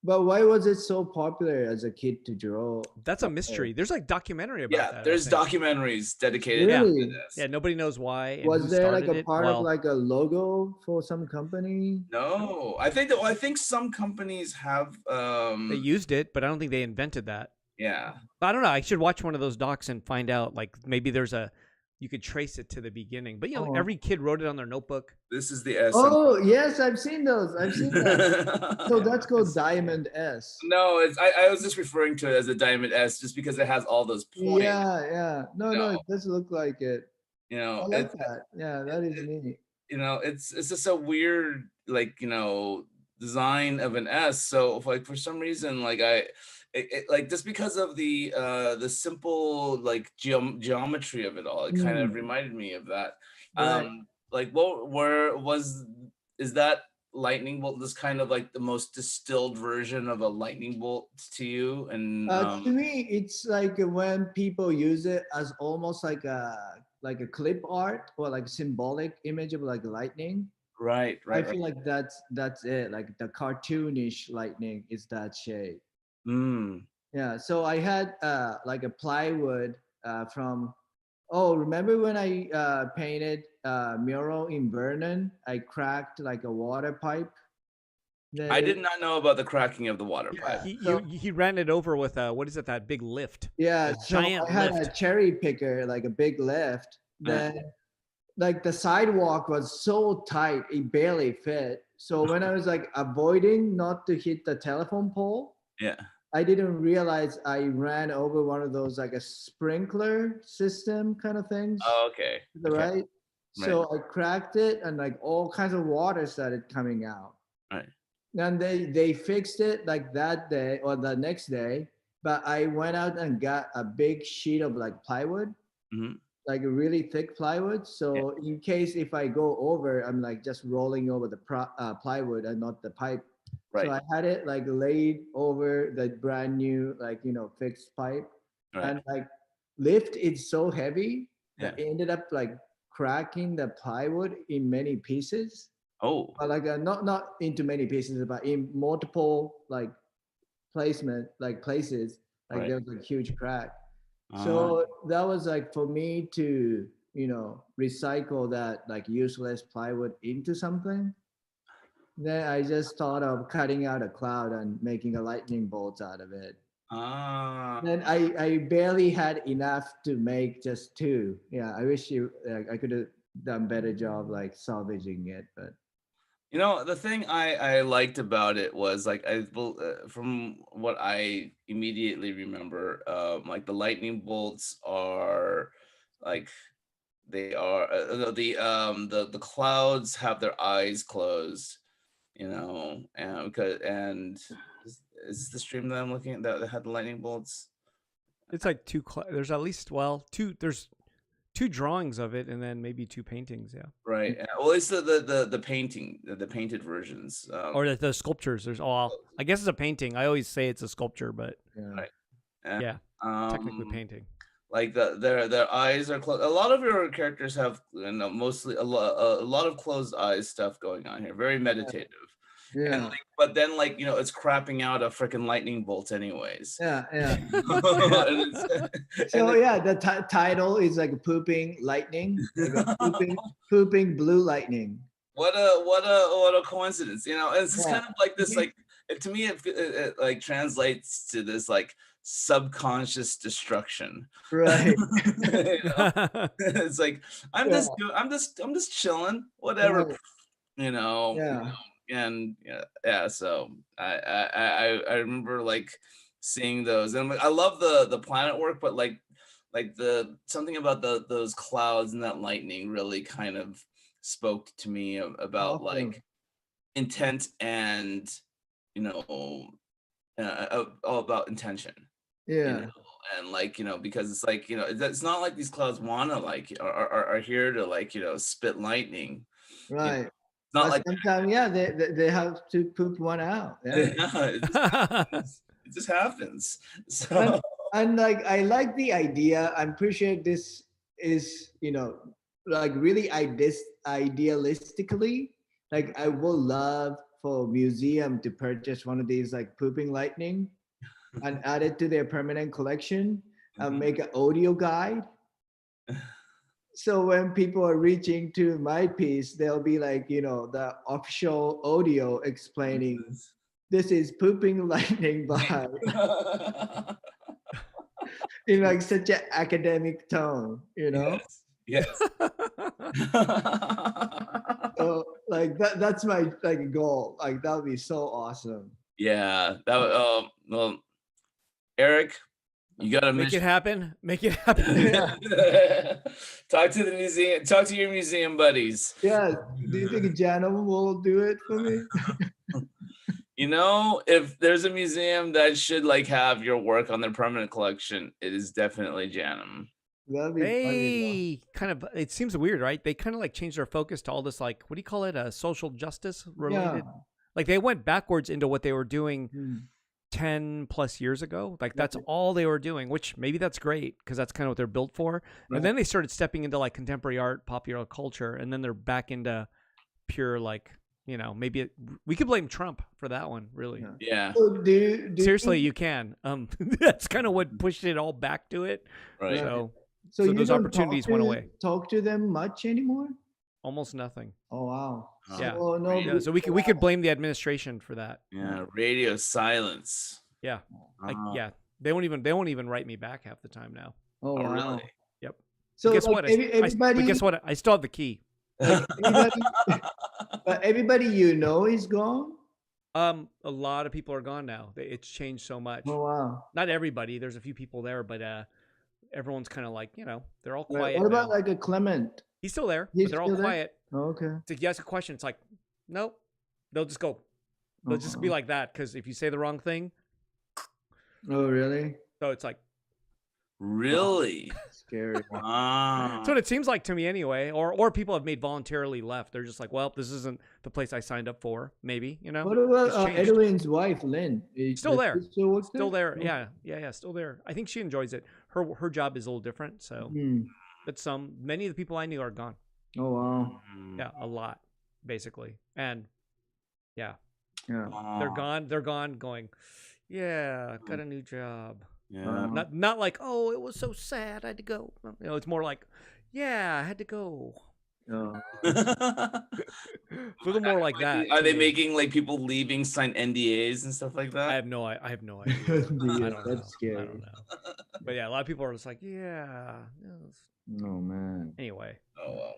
But why was it so popular as a kid to draw? That's a mystery. There's like documentary about Yeah, that. I there's think. documentaries dedicated to Really? this. Yeah, nobody knows why and who Was there like started a it. part of Well, like a logo for some company? No, I think some companies have. they used it, but I don't think they invented that. Yeah, But I don't know. I should watch one of those docs and find out. Like maybe you could trace it to the beginning. But Oh. every kid wrote it on their notebook. this is the S. Oh yes, I've seen those. I've seen that. So Yeah, that's called it's Diamond S. No, I was just referring to it as a Diamond S, just because it has all those points. Yeah, yeah. No, You no, know, it does look like it. I like it's that. Yeah, that is neat. it's just a weird like design of an S. So if, like for some reason like like just because of the simple like geometry of it all, it kind of Hmm. reminded me of that. Right. Like what where was is that lightning bolt is kind of like the most distilled version of a lightning bolt to you? And To me, it's like when people use it as almost like a clip art or like symbolic image of like lightning. right, I right, right. feel like that's it. Like the cartoonish lightning is that shape. Mm. Yeah. So I had like a plywood from. Oh, remember when I painted mural in Vernon? I cracked like a water pipe. Then I it, did not know about the cracking of the water pipe. yeah. He ran it over with what is it, that big lift, Yeah, a so giant I had a lift. cherry picker, like a big lift. Yeah. Then, like the sidewalk was so tight, it barely fit. So when I was like avoiding not to hit the telephone pole, Yeah. I didn't realize I ran over one of those like a sprinkler system kind of things, Oh, okay. to the Okay. right. Right. So I cracked it, and like all kinds of water started coming out. Right. And they fixed it like that day or the next day, but I went out and got a big sheet of like plywood, Hmm. like a really thick plywood, Yeah. so in case if I go over, I'm like just rolling over the plywood and not the pipe. So Right. I had it like laid over the brand new, like, fixed pipe, Right. and like lift it's so heavy Yeah. that it ended up like cracking the plywood in many pieces, Oh. but like not into many pieces, but in multiple like placement, like places, like Right. there was a huge crack. Uh, So that was like for me to, recycle that like useless plywood into something. Then I just thought of cutting out a cloud and making a lightning bolt out of it. uh, Then I barely had enough to make just two. Yeah, I wish I could have done better job like salvaging it, but the thing I liked about it was like from what I immediately remember, like the lightning bolts are like they are the clouds have their eyes closed, and is this the stream that I'm looking at that had the lightning bolts? It's like there's at least, well, two. There's two drawings of it, and then maybe two paintings. Yeah, Right. Well, it's the painting, the painted versions. or the sculptures. There's I guess it's a painting. I always say it's a sculpture, but yeah. Right. And, yeah, technically um, painting. like their eyes are closed. A lot of your characters have, mostly a lot of closed eyes stuff going on here. Very meditative. And Yeah. like, but then like it's crapping out a freaking lightning bolt anyways. Yeah, yeah. And So yeah, the title is like pooping lightning, like a pooping blue lightning. what a coincidence, it's just Yeah. kind of like this, like to me it like translates to this like subconscious destruction. Right. It's like Yeah. I'm just chilling, whatever, Right. you know Yeah. and yeah, so I remember like seeing those, and like, I love the planet work, but like the something about those clouds and that lightning really kind of spoke to me about Awesome. like intent and you know all about intention, Yeah. and like because it's like it's not like these clouds wanna like are here to like spit lightning. Right. It's not But like sometimes, yeah, they have to poop one out. Yeah. yeah, it just happens. And, So and like I like the idea. I'm pretty sure this is, like really idealistically, like I would love for museum to purchase one of these like pooping lightning and add it to their permanent collection and Mhm. make an audio guide. So when people are reaching to my piece, they'll be like, the official audio explaining this is pooping lightning by in like such an academic tone, Yes, yes. So like that's my like goal. Like that would be so awesome. Yeah, well, Eric, you got a Make it mission. happen. Make it happen. Talk to the museum. Talk to your museum buddies. Yeah. Do you think Janum will do it for me? If there's a museum that should like have your work on their permanent collection, it is definitely Janum. That'd be funny They kind of, it seems weird, right? They kind of like changed their focus to all this, like, what do you call it? Social justice though. related. Yeah. Like they went backwards into what they were doing Mm. 10 plus years ago. Like that's Right. all they were doing, which maybe that's great because that's kind of what they're built for. Right. And then they started stepping into like contemporary art, popular culture, and then they're back into pure like, maybe we could blame Trump for that one, really. Yeah. Yeah. So do Seriously, you, you can. That's kind of what pushed it all back to it. Right. So so you those don't opportunities went away. talk to them much anymore? Almost nothing. Oh wow. Yeah. So, no, Yeah, So we could blame the administration for that. Yeah. Radio silence. Yeah. Like Oh. yeah. They won't even write me back half the time now. Oh, Oh, wow. really? Yep. So But guess like, what? everybody, But guess what? I still have the key. everybody, but everybody you know is gone. A lot of people are gone now. It's changed so much. Oh wow. Not everybody. There's a few people there, but everyone's kind of like, they're all Right. quiet What about now. like a Clement? He's still there, He's but they're all still there? quiet. Oh, okay. It's like you ask a question, it's like, nope. They'll just go. They'll just be like that because if you say the wrong thing, Oh really? so it's like Really? Scary. Wow. that's what it seems like to me anyway. Or people have made voluntarily left. They're just like, well, this isn't the place I signed up for. Maybe What about It's changed. Edwin's wife, Lynn? Still there. She still works Still there. Oh. Yeah, still there. I think she enjoys it. Her job is a little different. So, Hmm. but many of the people I knew are gone. Oh wow. Yeah, a lot, basically. And yeah, Yeah. they're gone. They're gone. Going, yeah, got a new job. Yeah. Not like, oh, it was so sad, I had to go. It's more like, yeah, I had to go. Oh. A little more like that. Are to they me. making like people leaving sign NDAs and stuff like I that? have no idea. I Yeah, don't know. that's scary. I don't know. But yeah, a lot of people are just like, yeah. Oh man. Oh Anyway, well. the I guess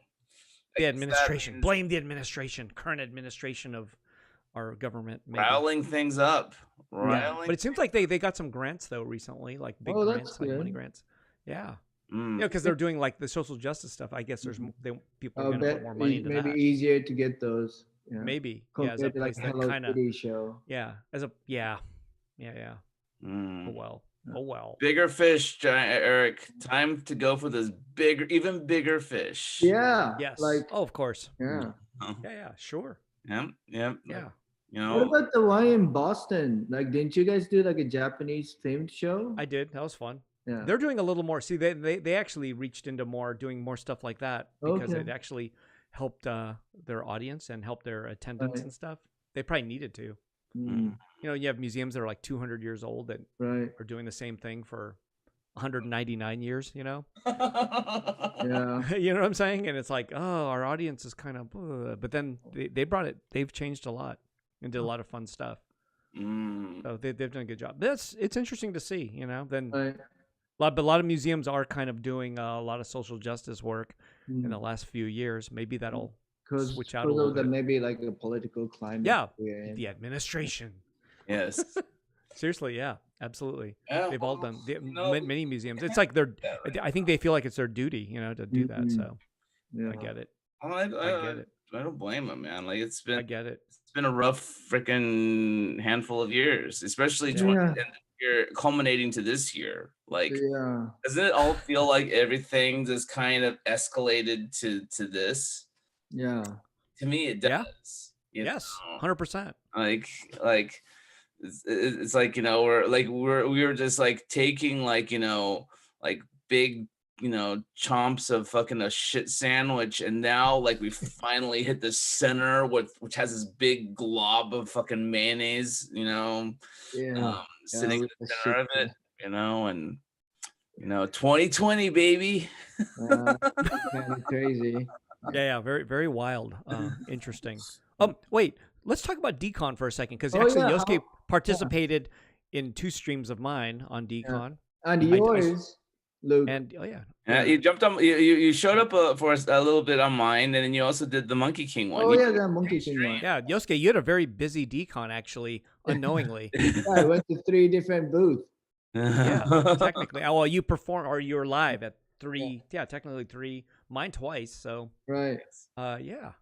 that administration. means Blame the administration. Current administration of our government. Maybe. riling things up. Yeah. Riling. But it seems like they got some grants though recently, like big Oh, that's grants, like money good. grants. Yeah. Mm. Because they're doing like the social justice stuff. I guess there's people are I'll going to bet put more money it's into maybe that. easier to get those. Yeah. Maybe. Compared As a to like place that Hello kind of. Kitty show. Yeah. Yeah. Oh Mm. well. Oh well. Bigger fish, Eric. Time to go for this even bigger fish. Yeah. Yes. Like Oh, of course. yeah. Yeah. Sure. Yep. Yep. Yeah. You What know. about the one in Boston? Like, didn't you guys do like a Japanese themed show? I did. That was fun. Yeah. They're doing a little more. See, they actually reached into doing more stuff like that because Okay. it actually helped their audience and helped their attendance Right. and stuff. They probably needed to. Mm, You have museums that are like 200 years old that right. are doing the same thing for 199 years. Yeah. You know what I'm saying? And it's like, oh, our audience is kind of, but then they brought it. They've changed a lot and did a lot of fun stuff. Mm. So they've done a good job. It's interesting to see. Then Right. but a lot of museums are kind of doing a lot of social justice work Mm. in the last few years. Maybe that'll Because switch out a little bit. maybe like a political climate. Yeah, we're in. the administration. Yes. Seriously, yeah, absolutely. Yeah, They've all well, done you know, many museums. It's like they're. yeah, right. I think they feel like it's their duty, to do that. Mhm. So Yeah. I get it. I get it. I don't blame him, man. Like I get it. it's been a rough freaking handful of years, especially Yeah. 20 Yeah. and year culminating to this year. Like, Yeah. doesn't it all feel like everything just kind of escalated to this? Yeah. To me, it Yeah. does. you Yes, know? 100%. Like it's like we were just like taking like big chomps of fucking a shit sandwich, and now like we finally hit the center which has this big glob of fucking mayonnaise, Yeah. sitting in with the the center of shit, it, and 2020 baby. kind of crazy. Yeah, very very wild. Interesting. Wait, let's talk about Decon for a second because Oh, actually yeah, Yoskay participated in 2 streams of mine on Decon, And I- yours, Luke. and oh yeah, Yeah, you jumped on. You showed up for us a little bit on mine, and then you also did the Monkey King one. Oh You yeah, did that Monkey King one. yeah, Yoskay, you had a very busy Decon actually, unknowingly. Yeah, I went to 3 different booths. Yeah, technically. Oh, well, you perform or you're live at 3. Yeah, technically 3. Mine twice. So, Right. Yeah.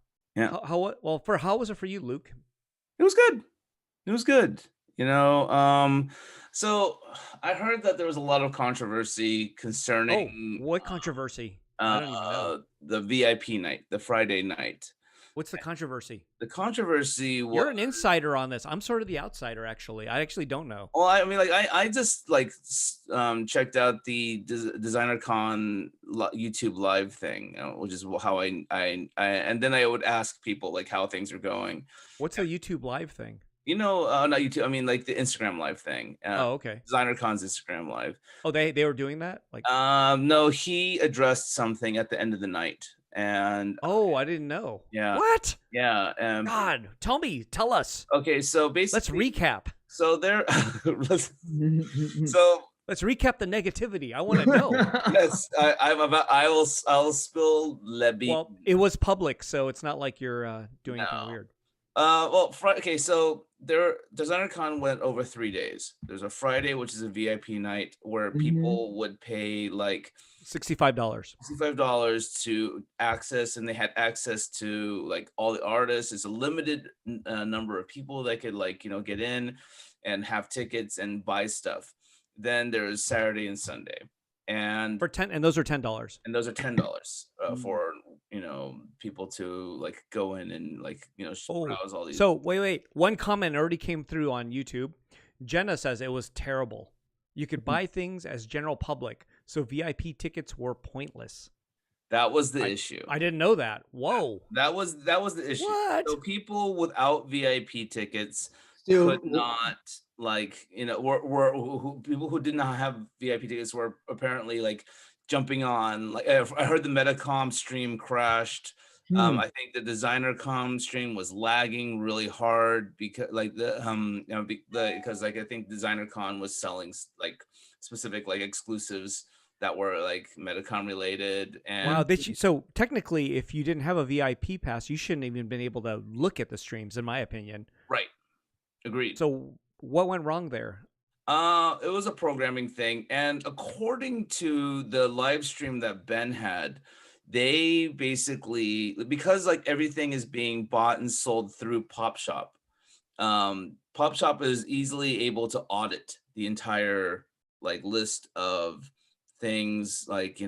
How was it for you, Luke? It was good. It was good. You know, so I heard that there was a lot of controversy Oh, concerning what controversy? I don't even know. the VIP night, the Friday night. What's the controversy? The controversy was, You're an insider on this. I'm sort of the outsider, actually. I actually don't know. well, I mean, like I just like checked out the Designer Con YouTube live thing, which is how I and then I would ask people like how things are going. What's the YouTube live thing? You know, not YouTube. I mean, like the Instagram live thing. Oh, okay. Designer Con's Instagram live. Oh, they were doing that? Like, No, he addressed something at the end of the night, and oh, I didn't know. yeah, What? yeah. God, tell us. Okay, so Let's basically, recap. so there, so Let's recap the negativity. I want to know. yes, I'll spill Lebby. Well, it was public, so it's not like you're doing anything No. weird. Well, okay, so Designer Con went over 3 days. There's a Friday, which is a VIP night where people would pay like $65. $65 to access, and they had access to like all the artists. It's a limited number of people that could like, get in and have tickets and buy stuff. Then there's Saturday and Sunday, and those are $10. and those are $10 for people to like go in and like browse all these. So wait, one comment already came through on YouTube. Jenna says it was terrible. You could buy things as general public, so VIP tickets were pointless. That was the issue. I didn't know that. Whoa. That was the issue. What? So people without VIP tickets Still, could not like people who did not have VIP tickets were apparently like jumping on. Like I heard the Metacom stream crashed. I think the Designer Com stream was lagging really hard because like because like I think Designer Con was selling like specific like exclusives that were like Metacom related. And wow, so technically, if you didn't have a VIP pass, you shouldn't even been able to look at the streams, in my opinion. Right. Agreed. So what went wrong there? It was a programming thing, and according to the live stream that Ben had, they basically, because like everything is being bought and sold through PopShop, PopShop is easily able to audit the entire like list of things like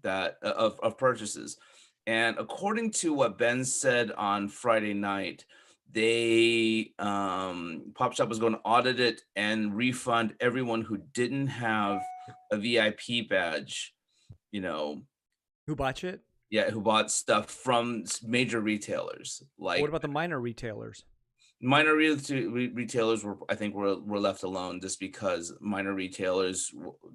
that of purchases. And according to what Ben said on Friday night, they PopShop was going to audit it and refund everyone who didn't have a VIP badge, Who bought it? Yeah, who bought stuff from major retailers. Like, what about the minor retailers? Minor retailers were left alone just because minor retailers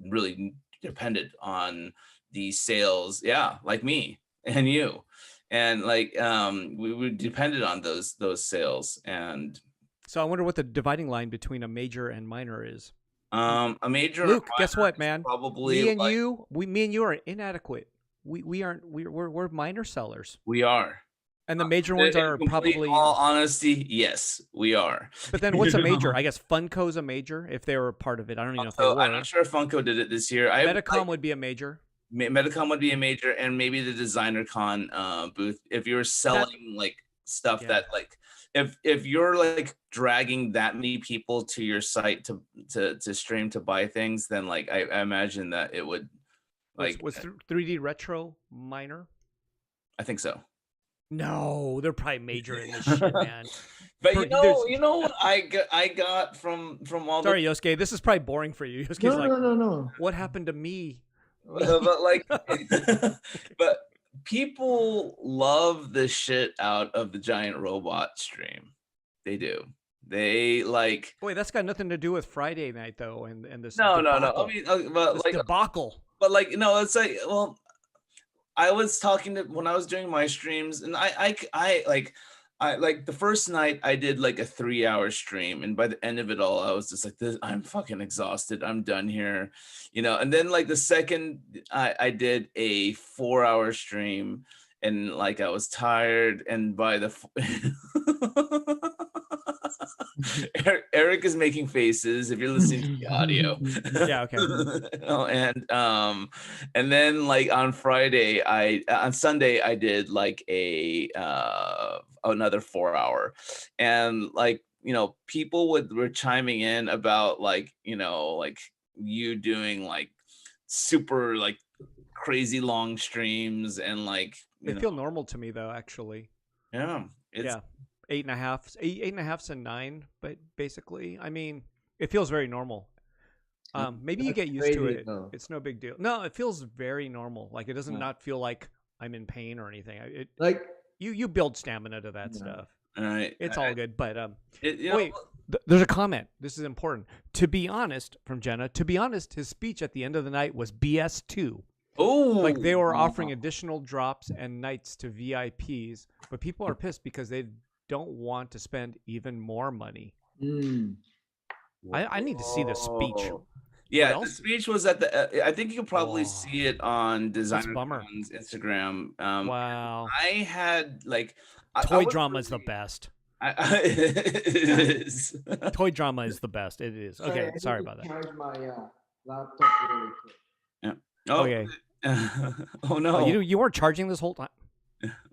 really depended on the sales. Yeah, like me and you. And like we depended on those sales. And so I wonder what the dividing line between a major and minor is. A major, Luke, guess what, man? Probably me and you are inadequate. We're minor sellers. We are. And the major ones are probably. All honesty, yes, we are. But then what's a major? I guess Funko's a major if they were part of it. I don't even know if they were. I'm not sure if Funko did it this year. Metacom would be a major. Metacom would be a major, and maybe the Designer Con booth if you're selling like stuff that like if you're like dragging that many people to your site to stream to buy things, then like I imagine that it would like was 3D Retro minor? I think so. No, they're probably major in this shit, man. But you know what I got from all. Sorry, Yoskay, this is probably boring for you. Yoskay's no. What happened to me? But like, but people love the shit out of the giant robot stream. They do. They like. Wait, that's got nothing to do with Friday night though, and this. No. Debacle. I mean, but this like debacle. But like, no, it's like, well, I was talking to when I was doing my streams, and I like the first night I did like a 3-hour stream, and by the end of it all, I was just like, I'm fucking exhausted. I'm done here, And then like the second I did a 4-hour stream, and like I was tired, and by the Eric is making faces if you're listening to the audio. Yeah, okay. And then like on Sunday I did like a another 4-hour, and like people were chiming in about like, like you doing like super like crazy long streams and like, They feel normal to me though, actually. yeah, it's Yeah. 8.5, 8.5 and 9, but basically, I mean, it feels very normal. Maybe you That's get used to crazy, it. though. It's no big deal. No, it feels very normal. Like it doesn't not feel like I'm in pain or anything. Like, You build stamina to that Yeah. stuff. all right. It's all good. But It, there's a comment. This is important. To be honest, from Jenna. To be honest, his speech at the end of the night was BS2. oh, Like they were offering additional drops and nights to VIPs, but people are pissed because they don't want to spend even more money. I need to see the speech. Whoa. Yeah, the else? speech was at the. I think you can probably see it on Designer bummer. Con's Instagram. Wow. I had like I Toy was drama is the really- best. it is. Toy drama is the best. It is. Okay, I need sorry to about that. Charge my laptop really quick. Oh, Okay. oh no. Oh, you weren't charging this whole time?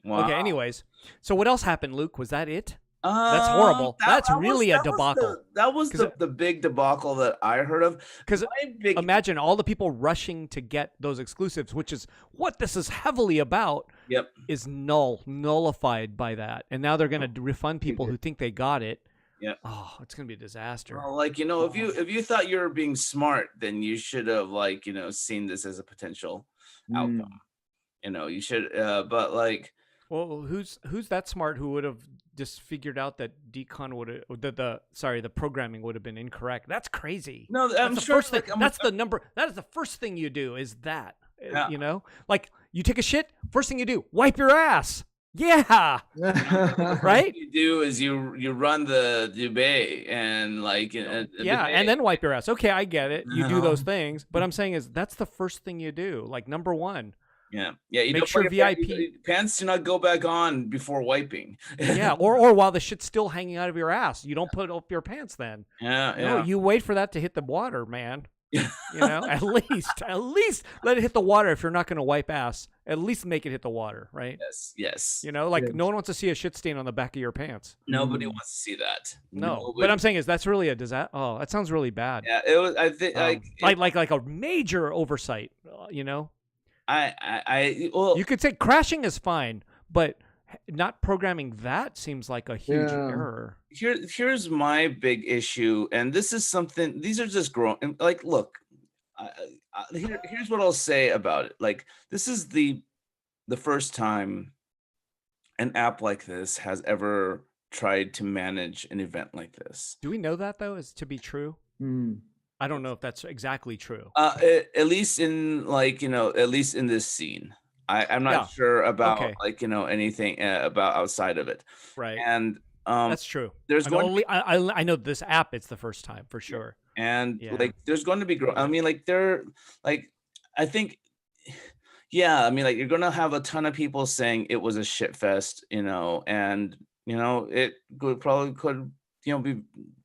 Wow. Okay, anyways. So what else happened, Luke? Was that it? That's horrible. That's really a debacle. That was the big debacle that I heard of. Because My big imagine all the people rushing to get those exclusives, which is what this is heavily about, Yep. is nullified by that. And now they're going to refund people who think they got it. Yeah. Oh, it's going to be a disaster. Well, like, if you thought you were being smart, then you should have like, seen this as a potential outcome. You should but like, well, who's that smart who would have just figured out that decon would have the programming would have been incorrect? That's crazy. No, I'm that's the sure first thing. like, That's the number. That is the first thing you do. Is that Yeah. like you take a shit. First thing you do, wipe your ass. Yeah, right. What you do is you run the duvet and like And then wipe your ass. Okay, I get it. You do those things, but I'm saying is that's the first thing you do. Like number one. Yeah. Make You don't sure put your VIP pants do not go back on before wiping. Yeah, or while the shit's still hanging out of your ass, you don't put up your pants. Then Yeah. you wait for that to hit the water, man. At least let it hit the water. If you're not going to wipe ass, at least make it hit the water, right? Yes. No one wants to see a shit stain on the back of your pants. Nobody wants to see that. No, Nobody. but I'm saying is that's really a disaster. Oh, that sounds really bad. Yeah, it was. I think like a major oversight. Well, You could say crashing is fine, but not programming that seems like a huge error. here's my big issue, and this is something. These are just growing. Like, look, here's what I'll say about it. Like, this is the first time an app like this has ever tried to manage an event like this. Do we know that though is to be true? I don't know if that's exactly true. At least in at least in this scene. I'm not sure about anything about outside of it. Right. And that's true. There's I know this app. It's the first time for sure. And like, there's going to be I mean, like, I think, I mean, like, you're going to have a ton of people saying it was a shit fest, and it could be,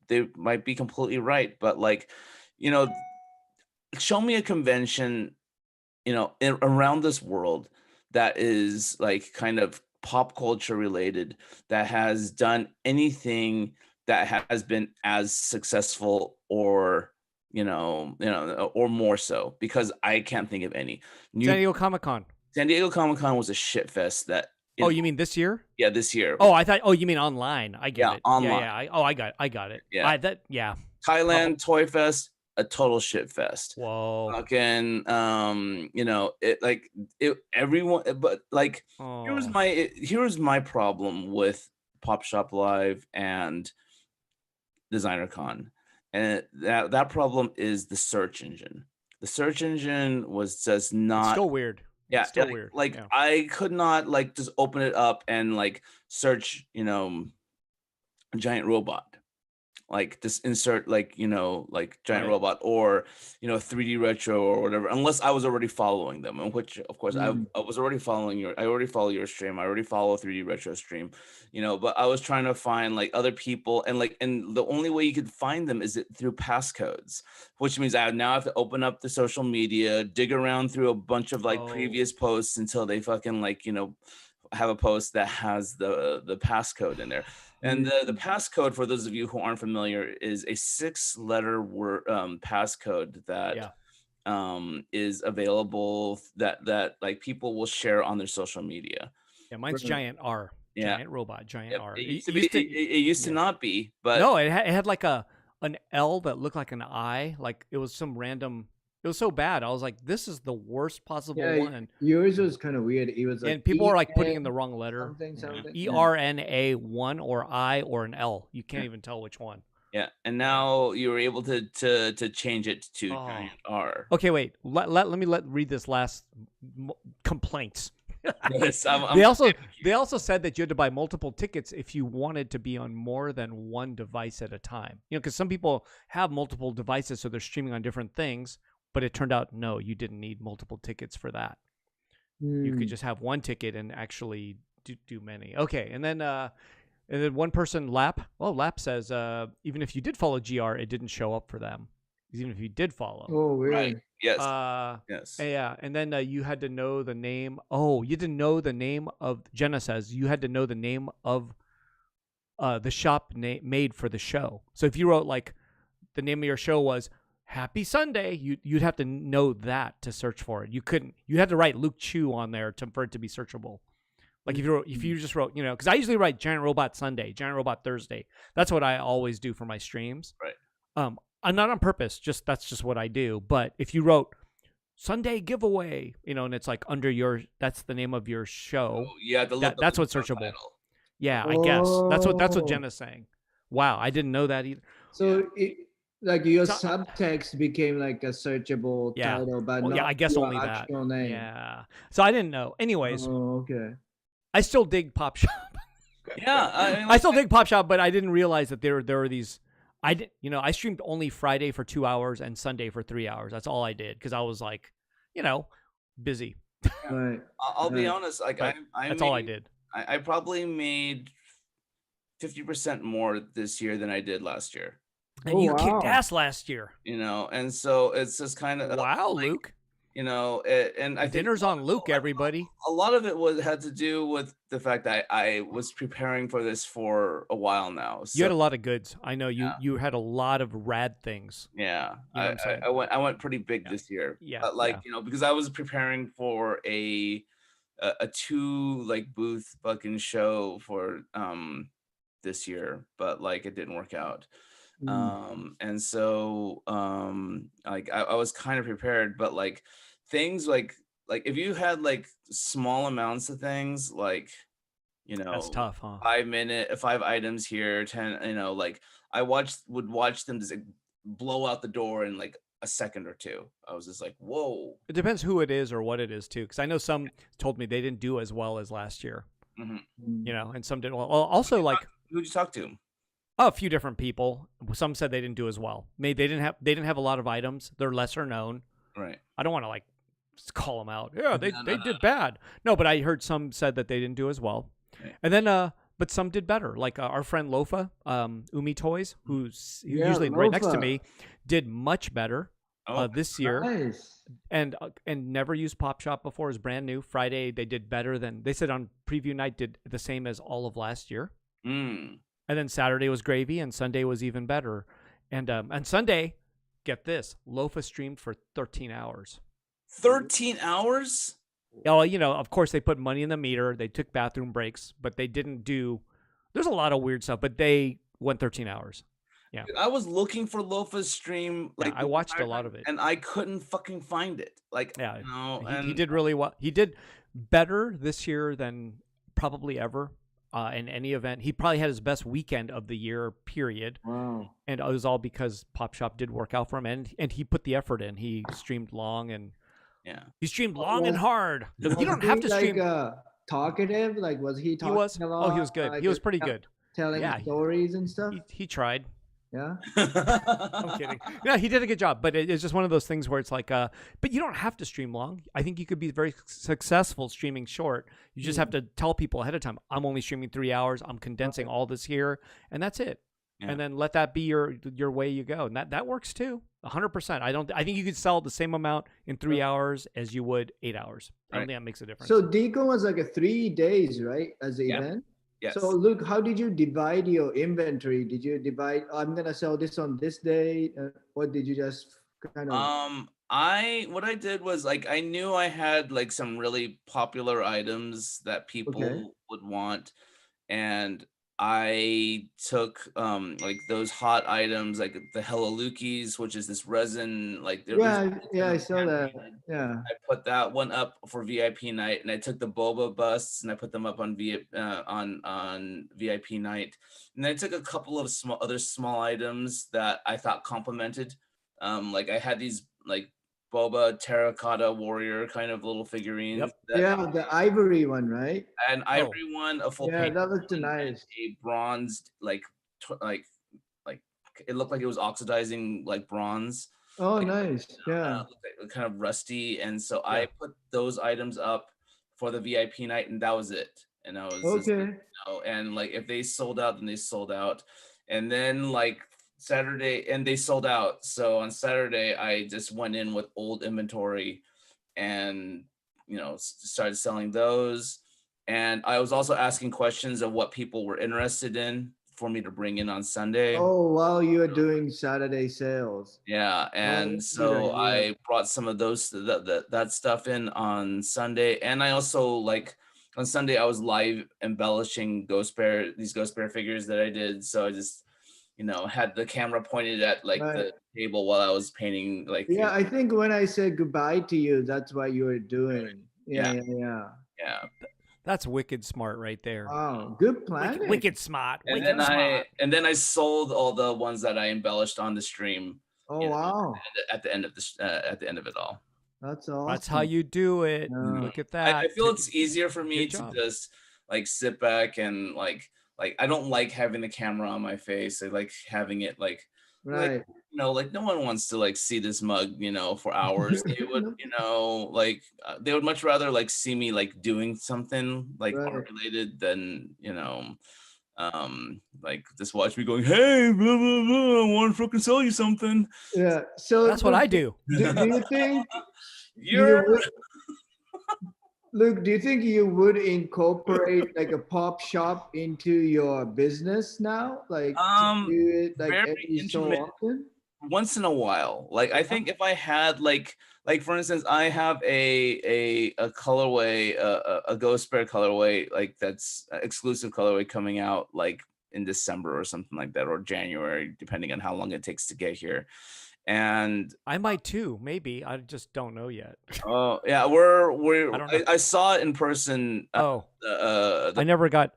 they might be completely right, but like, show me a convention, around this world that is like kind of pop culture related that has done anything that has been as successful or or more so, because I can't think of any. San Diego Comic-Con. San Diego Comic-Con was a shit fest. Oh, you mean this year? Yeah, this year. Oh, I thought. Oh, you mean online? I get it. Online. Yeah. I got it. Yeah. Thailand Toy Fest, a total shit fest. Whoa. Fucking, everyone, but like, here's my problem with Pop Shop Live and Designer Con, and that problem is the search engine. The search engine was just not. It's still weird. Yeah, it's still weird. Like, I could not like just open it up and like search, giant robot. Like, just insert like giant robot or 3D retro or whatever, unless I was already following them, and which of course I was already following I already follow your stream, I already follow 3D retro stream, but I was trying to find like other people, and the only way you could find them is through passcodes, which means I now have to open up the social media, dig around through a bunch of previous posts until they fucking have a post that has the passcode in there. And the passcode, for those of you who aren't familiar, is a 6-letter word passcode that is available that like people will share on their social media. Yeah, mine's Giant R. Yeah. Giant Robot, Giant R. It used to not be, but no, it had like an L that looked like an I. Like it was some random. It was so bad. I was like, this is the worst possible one. Yours was kind of weird. It was like and people were like putting in the wrong letter. Something. ERNA1 or I or an L. You can't even tell which one. Yeah, and now you were able to change it to Giant R. Okay, wait. Let me read this last complaints. Yes, they also said that you had to buy multiple tickets if you wanted to be on more than one device at a time. You know, because some people have multiple devices, so they're streaming on different things. But it turned out, no, you didn't need multiple tickets for that. You could just have one ticket and actually do many. Okay, and then one person, Lap says, even if you did follow GR, it didn't show up for them. Even if you did follow. Oh, really? Right. Yes. Yes. Yeah, and then you had to know the name. Oh, you didn't know the name of, Jenna says, you had to know the name of the shop made for the show. So if you wrote, like, the name of your show was Happy Sunday, you'd have to know that to search for it. You had to write Luke Chu on there for it to be searchable. Like if you just wrote, because I usually write Giant Robot Sunday, Giant Robot Thursday. That's what I always do for my streams. Right. I'm not on purpose. That's just what I do. But if you wrote Sunday giveaway, and it's like under that's the name of your show. Yeah, that's what's searchable. Yeah, I guess that's what Jenna's saying. Wow, I didn't know that either. So like your subtext became like a searchable title, but not I guess your only actual that. name. Yeah. So I didn't know. Anyways. Oh, okay. I still dig Pop Shop. Yeah, I still dig Pop Shop, but I didn't realize that there were these. I streamed only Friday for 2 hours and Sunday for 3 hours. That's all I did because I was like, busy. Right. I'll be honest. Like that's all I did. I probably made 50% more this year than I did last year. And you kicked ass last year. And so it's just kind of wow, like, Luke. And I think dinner's on Luke, everybody. A lot of it had to do with the fact that I was preparing for this for a while now. So, you had a lot of goods. I know you had a lot of rad things. Yeah, I went pretty big this year. Yeah, but because I was preparing for a 2 like booth fucking show for this year, but like it didn't work out. And so like I was kind of prepared, but like things like if you had like small amounts of things, like that's tough, huh? 5 items here, 10, like I would watch them just like blow out the door in like a second or two. I was just like, whoa. It depends who it is or what it is too, because I know some told me they didn't do as well as last year. And some did well. Also, who'd you talk to? A few different people. Some said they didn't do as well. Maybe they didn't have a lot of items. They're lesser known. Right. I don't want to like call them out. Yeah, they did bad. No, but I heard some said that they didn't do as well. Right. And then but some did better. Like our friend Lofa, Umi Toys, who's usually right next to me, did much better this year. Nice. And never used Pop Shop before. Is brand new. Friday they did better than they said on preview night. Did the same as all of last year. And then Saturday was gravy, and Sunday was even better. And Sunday, get this, Lofa streamed for 13 hours. 13 hours? Oh, of course they put money in the meter. They took bathroom breaks, but they didn't do. There's a lot of weird stuff, but they went 13 hours. Yeah. I was looking for Lofa's stream. Like I watched a lot of it, and I couldn't fucking find it. Like he did really well. He did better this year than probably ever. In any event, he probably had his best weekend of the year, period. Wow. And it was all because Pop Shop did work out for him, and he put the effort in. He streamed long and he streamed long and hard. You don't have to stream. Talkative, like was he talking? He was. A lot? Oh, he was good. Like, he was pretty good. Telling stories and stuff. He tried. Yeah. I'm kidding. Yeah, he did a good job, but it's just one of those things where it's like, but you don't have to stream long. I think you could be very successful streaming short. You just have to tell people ahead of time, I'm only streaming 3 hours. I'm condensing all this here, and that's it. Yeah. And then let that be your way you go. And that works too. 100%. I think you could sell the same amount in 3 hours as you would 8 hours. I don't think that makes a difference. So Deacon was like a 3 days, right, as an event? Yes. So look, how did you divide your inventory? Did you divide, I'm gonna sell this on this day, or did you just kind of what I did was like I knew I had like some really popular items that people would want, and I took like those hot items like the Hellalukis, which is this resin, like I saw that. Yeah. I put that one up for VIP night, and I took the boba busts and I put them up on on VIP night, and I took a couple of other small items that I thought complemented. Like I had these like boba terracotta warrior kind of little figurines. Yep. The ivory one, right? An ivory one, a full paint. That looked nice. A bronzed like it looked like it was oxidizing like bronze. Oh, like, nice. Yeah. Kind of rusty, and so I put those items up for the VIP night, and that was it. And I was just, and like if they sold out, then they sold out, and then like Saturday, and they sold out. So on Saturday, I just went in with old inventory, and started selling those. And I was also asking questions of what people were interested in for me to bring in on Sunday. Oh, while you were doing Saturday sales. Yeah, and so I brought some of those that stuff in on Sunday, and I also like on Sunday I was live embellishing these Ghost Bear figures that I did. So I just had the camera pointed at like the table while I was painting. Like I think when I said goodbye to you, that's what you were doing. Yeah. That's wicked smart right there. Wow, good plan. Wicked smart. And then I sold all the ones that I embellished on the stream. Oh wow! At the end of it all. That's awesome. That's how you do it. Look at that. I feel it's easier for me to just like sit back and like I don't like having the camera on my face. I like having it like like no one wants to like see this mug for hours. They would they would much rather like see me like doing something like art related than like just watch me going, hey, blah, blah, blah, I want to fucking sell you something. Yeah, so that's what I do. Do you think Luke, do you think you would incorporate like a pop shop into your business now? Like to do it like every so often? Once in a while. Like I think if I had like for instance, I have a colorway, a Ghost Bear colorway, like that's exclusive colorway coming out like in December or something like that, or January, depending on how long it takes to get here. And I might too, maybe. I just don't know yet. Oh yeah, I saw it in person. I never got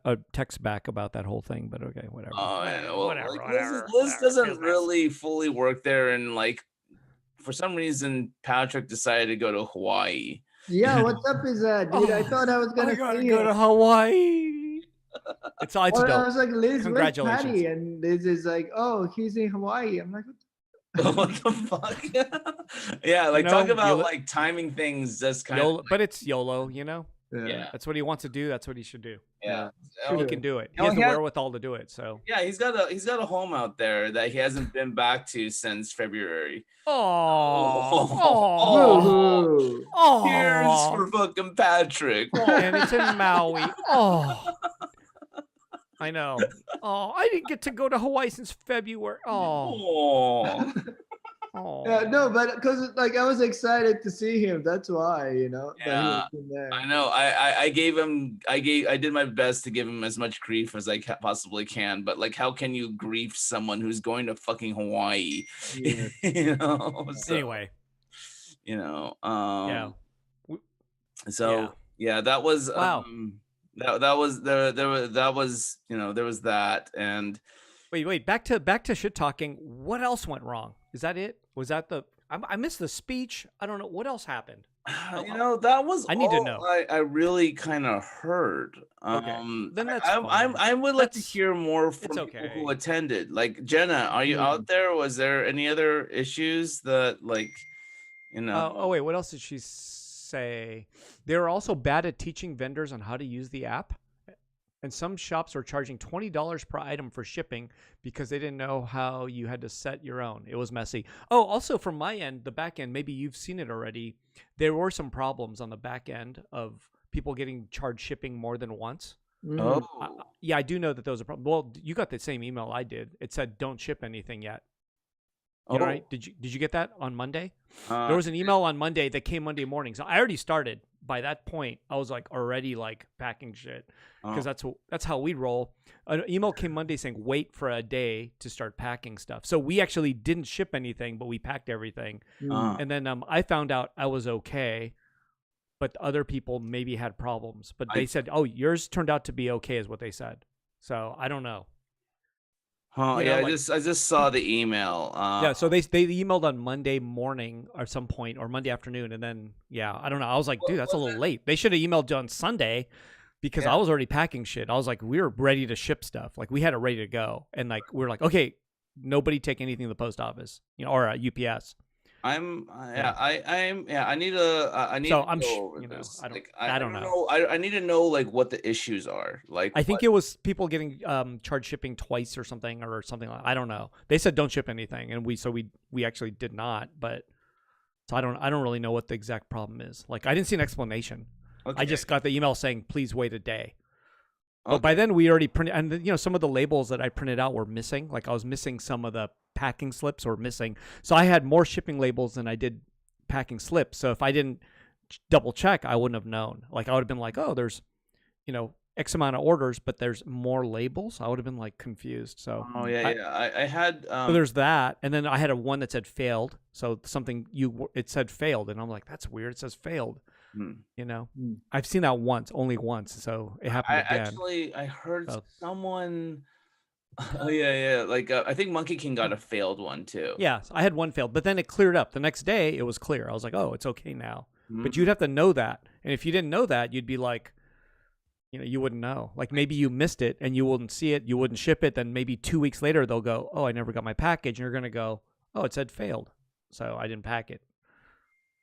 a text back about that whole thing, but okay, whatever. Oh yeah, well, whatever. Liz doesn't really fully work there, and like for some reason, Patrick decided to go to Hawaii. Yeah, what's up is that, dude? I thought I was gonna go to Hawaii. It's dope. I was like, Liz, congratulations. where's Patty? And Liz is like, oh, he's in Hawaii. I'm like, what the fuck? Yeah, like talk about like timing things. Just kind of, but it's YOLO, Yeah, that's what he wants to do. That's what he should do. Yeah, he can do it. He has the wherewithal to do it. So yeah, he's got a home out there that he hasn't been back to since February. Oh, here's for fucking Patrick. And it's in Maui. I know. I didn't get to go to Hawaii since February. Yeah, no, but because like I was excited to see him. That's why, Yeah, I know. I did my best to give him as much grief as I possibly can. But like, how can you grief someone who's going to fucking Hawaii? Yeah. So, anyway. Yeah. So yeah, that was wow. That was there was that. And wait, back to shit talking. What else went wrong? Is that it? Was that I missed the speech. I don't know what else happened. That was I need to know. I really kind of heard. Okay. Then that's I would like to hear more from people who attended. Like Jenna, are you out there? Was there any other issues that like Oh wait, what else did she say? They were also bad at teaching vendors on how to use the app. and some shops were charging $20 per item for shipping because they didn't know how you had to set your own. It was messy. Oh, also from my end, the back end, maybe you've seen it already. There were some problems on the back end of people getting charged shipping more than once. Oh, Yeah, I do know that those are problems. Well, you got the same email I did. It said don't ship anything yet. You know, right? Did you get that on Monday? There was an email on Monday that came Monday morning. So I already started. By that point, I was like already like packing shit because that's how we roll. An email came Monday saying wait for a day to start packing stuff. So we actually didn't ship anything, but we packed everything. And then I found out I was okay, but other people maybe had problems. But they said, "Oh, yours turned out to be okay," is what they said. So I don't know. Oh yeah, I just saw the email. Yeah, so they emailed on Monday morning or some point or Monday afternoon, and then I don't know. I was like, dude, that's a little late. They should have emailed on Sunday because I was already packing shit. I was like, we were ready to ship stuff, like we had it ready to go, and like we were like, okay, nobody take anything to the post office, or UPS. I need to go over this. I don't know. I need to know like what the issues are. Like I think it was people getting charged shipping twice or something like I don't know. They said don't ship anything, and we actually did not. But so I don't really know what the exact problem is. Like I didn't see an explanation. Okay. I just got the email saying please wait a day. But by then we already printed, and some of the labels that I printed out were missing. Like I was missing some of the packing slips were missing. So I had more shipping labels than I did packing slips. So if I didn't double check, I wouldn't have known. Like I would have been like, oh, there's, X amount of orders, but there's more labels. I would have been like confused. So I had. So there's that, and then I had one that said failed. So it said failed, and I'm like, that's weird. It says failed. I've seen that only once, so it happened again. Actually, I heard someone. Oh yeah. Like I think Monkey King got a failed one too. Yeah, so I had one failed, but then it cleared up. The next day, it was clear. I was like, oh, it's okay now. But you'd have to know that, and if you didn't know that, you'd be like, you wouldn't know. Like maybe you missed it and you wouldn't see it, you wouldn't ship it. Then maybe 2 weeks later, they'll go, oh, I never got my package, and you're gonna go, oh, it said failed, so I didn't pack it.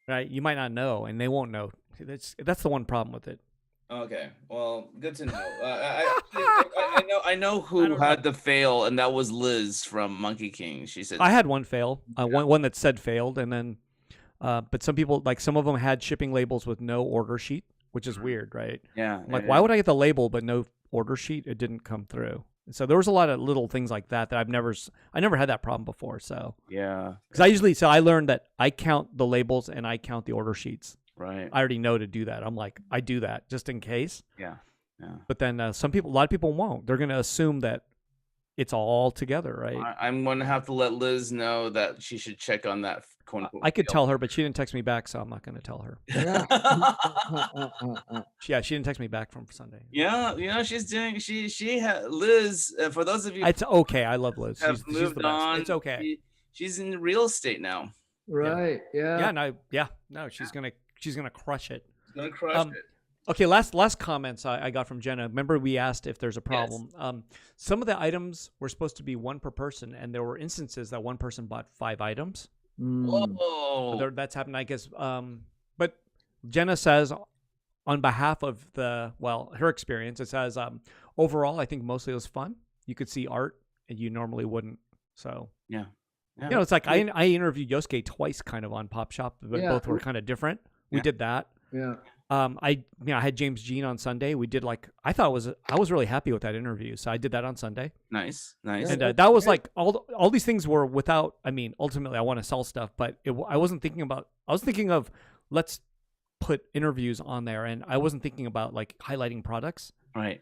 Right? You might not know, and they won't know. That's the one problem with it. Okay, well, good to know. I know who had the fail, and that was Liz from Monkey King. She said I had one fail, one that said failed, and then, but some people, like some of them had shipping labels with no order sheet, which is weird, right? Yeah. I'm like, why would I get the label but no order sheet? It didn't come through. So there was a lot of little things like that I never had that problem before. So yeah, because I learned that I count the labels and I count the order sheets. Right. I already know to do that. I'm like, I do that just in case. Yeah. But then a lot of people won't. They're going to assume that it's all together, right? I'm going to have to let Liz know that she should check on that. I could tell her, but she didn't text me back, so I'm not going to tell her. Yeah, she didn't text me back from Sunday. Yeah, she's doing. She had Liz. For those of you, it's okay. I love Liz. She's moved the best. on. It's okay. She's in real estate now. Right. Yeah. No. She's gonna crush it. She's gonna crush it. Okay, last comments I got from Jenna. Remember we asked if there's a problem. Yes. Some of the items were supposed to be one per person, and there were instances that one person bought 5 items. Whoa. That's happened, I guess. But Jenna says on behalf of her experience, it says overall, I think mostly it was fun. You could see art, and you normally wouldn't. So yeah. It's like I interviewed Yoskay twice, kind of on Pop Shop, but both were kind of different. We did that. Yeah. I had James Jean on Sunday. We did I was really happy with that interview, so I did that on Sunday. Nice. And that was like all these things were without. I mean, ultimately, I want to sell stuff, but I wasn't thinking about. I was thinking of let's put interviews on there, and I wasn't thinking about like highlighting products. Right.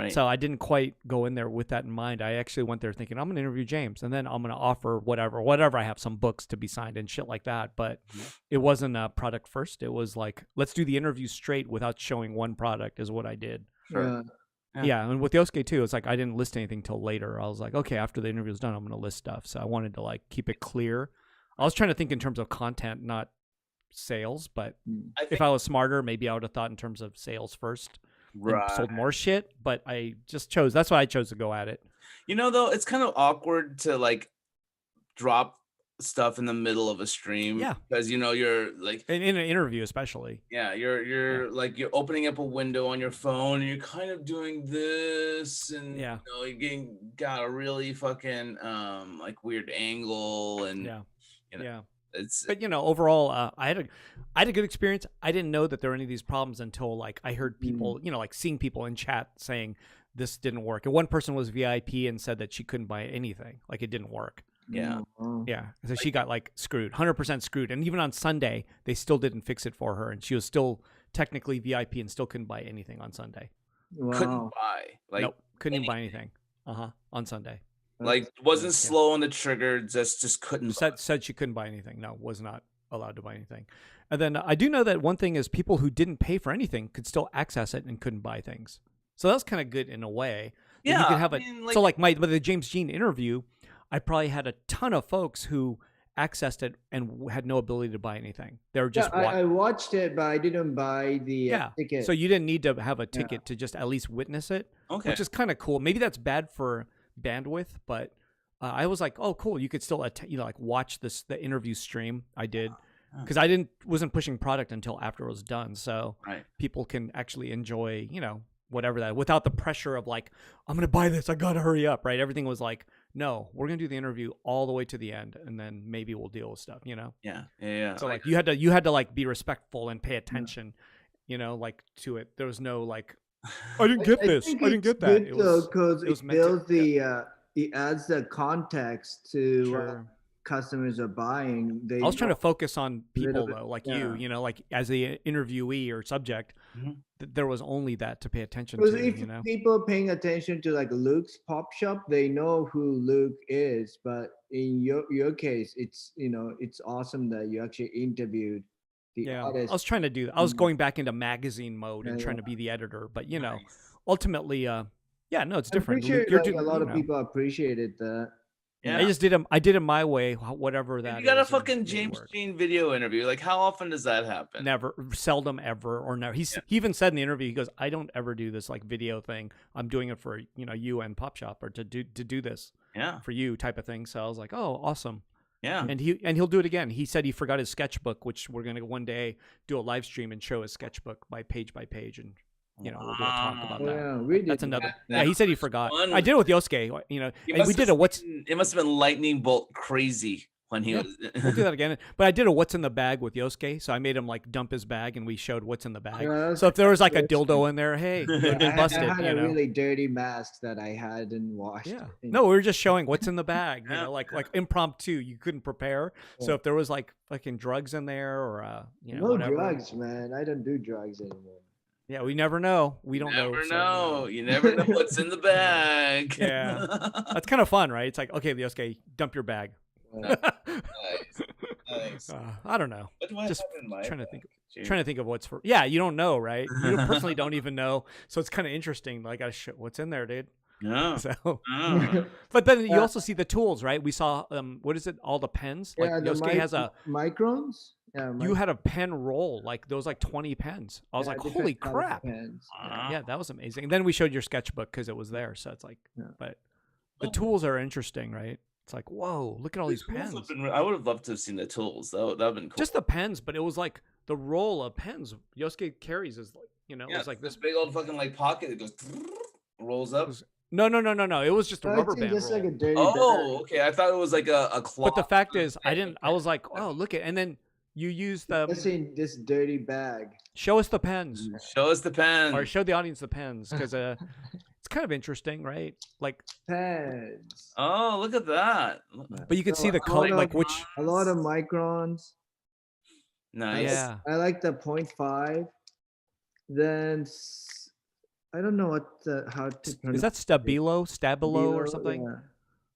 So I didn't quite go in there with that in mind. I actually went there thinking I'm going to interview James, and then I'm going to offer whatever. I have some books to be signed and shit like that. But it wasn't a product first. It was like, let's do the interview straight without showing one product is what I did. Sure. Yeah. And with Yoskay too, it's like I didn't list anything till later. I was like, okay, after the interview was done, I'm going to list stuff. So I wanted to like keep it clear. I was trying to think in terms of content, not sales. But if I was smarter, maybe I would have thought in terms of sales first. Right. Sold more shit, but I just chose. That's why I chose to go at it. Though, it's kind of awkward to like drop stuff in the middle of a stream. Yeah. Because you're like in an interview, especially. yeah, you're like you're opening up a window on your phone and you're kind of doing this and Yeah. you got a really fucking like weird angle and Yeah. Yeah. it's But overall, I had a good experience. I didn't know that there were any of these problems until like I heard people, like seeing people in chat saying this didn't work. And one person was VIP and said that she couldn't buy anything, like it didn't work. yeah. Yeah, so she got like screwed, 100% screwed. And even on Sunday, they still didn't fix it for her, and she was still technically VIP and still couldn't buy anything on Sunday. Couldn't buy like nope, couldn't even buy anything. On Sunday. Like wasn't slow on the trigger, just couldn't. Said she couldn't buy anything. No, was not allowed to buy anything. And then I do know that one thing is people who didn't pay for anything could still access it and couldn't buy things. So that's kind of good in a way. Yeah, you could have so like the James Jean interview, I probably had a ton of folks who accessed it and had no ability to buy anything. They were just I watched it, but I didn't buy the ticket. So you didn't need to have a ticket to just at least witness it, which is kind of cool. Maybe that's bad for bandwidth, but I was like, oh, cool. You could still like watch the interview stream. I did because I wasn't pushing product until after it was done, so people can actually enjoy whatever that without the pressure of like, I'm gonna buy this, I gotta hurry up, right? Everything was like, no, we're gonna do the interview all the way to the end, and then maybe we'll deal with stuff, Yeah. So like you had to like be respectful and pay attention, like to it. There was no like, I didn't get this, I didn't get that. It was because it builds it adds the context to what customers are buying. I was trying to focus on people though, like you, like as the interviewee or subject. There was only that to pay attention to. If people paying attention to like Luke's pop shop, they know who Luke is. But in your case, it's it's awesome that you actually interviewed the artist. I was trying to do that. I was going back into magazine mode and trying to be the editor, but ultimately, it's different. I'm pretty sure a lot of people appreciated that. Yeah. I did it my way, whatever that. You got a fucking James Jean video interview. Like, how often does that happen? Never, seldom, ever, or never. He even said in the interview, he goes, "I don't ever do this like video thing. I'm doing it for you and Pop Shop, or to do this for you type of thing." So I was like, "Oh, awesome." Yeah. And he'll do it again. He said he forgot his sketchbook, which we're gonna one day do a live stream and show his sketchbook by page, and we'll do a talk about that. Yeah, we did. That's another. He said he forgot. I did it with Yoskay. And we did It must have been lightning bolt crazy when he was. We'll do that again. But I did a what's in the bag with Yoskay, so I made him like dump his bag, and we showed what's in the bag. Yeah, so if there was like a dildo in there, hey, it would have been busted. I had a really dirty mask that I hadn't washed. Yeah. No, we were just showing what's in the bag. Like impromptu. You couldn't prepare. So if there was like fucking drugs in there or no whatever. Drugs, man. I don't do drugs anymore. Yeah, we never know. We don't know. So, you never know what's in the bag. Yeah, that's kind of fun, right? It's like, okay, Yoskay, dump your bag. Nice. I don't know. What do I just have in my trying bag? to think of what's for. Yeah, you don't know, right? You personally don't even know, so it's kind of interesting. Like, what's in there, dude? No. So, but then you also see the tools, right? We saw what is it? All the pens. Like Yoskay has a microns. Yeah, you had a pen roll, like those, like 20 pens. I was like, holy crap! Yeah, that was amazing. And then we showed your sketchbook because it was there. So it's like, but the tools are interesting, right? It's like, whoa, look at all these pens. I would have loved to have seen the tools. That would have been cool. Just the pens, but it was like the roll of pens Yoskay carries is like, it's like this big old fucking like pocket that goes rolls up. No. It was just a rubber band. Just roll. like a dirty bag. Okay. I thought it was like a cloth. But the fact is, I was like, oh, look at, and then you use the. I've seen this dirty bag. Show us the pens. Show us the pens. Or show the audience the pens, because it's kind of interesting, right? Like pens. Oh, look at that! But you can see the color, like which. A lot of microns. Nice. I like the 0.5. Then I don't know how to pronounce. Is that Stabilo or something? Yeah.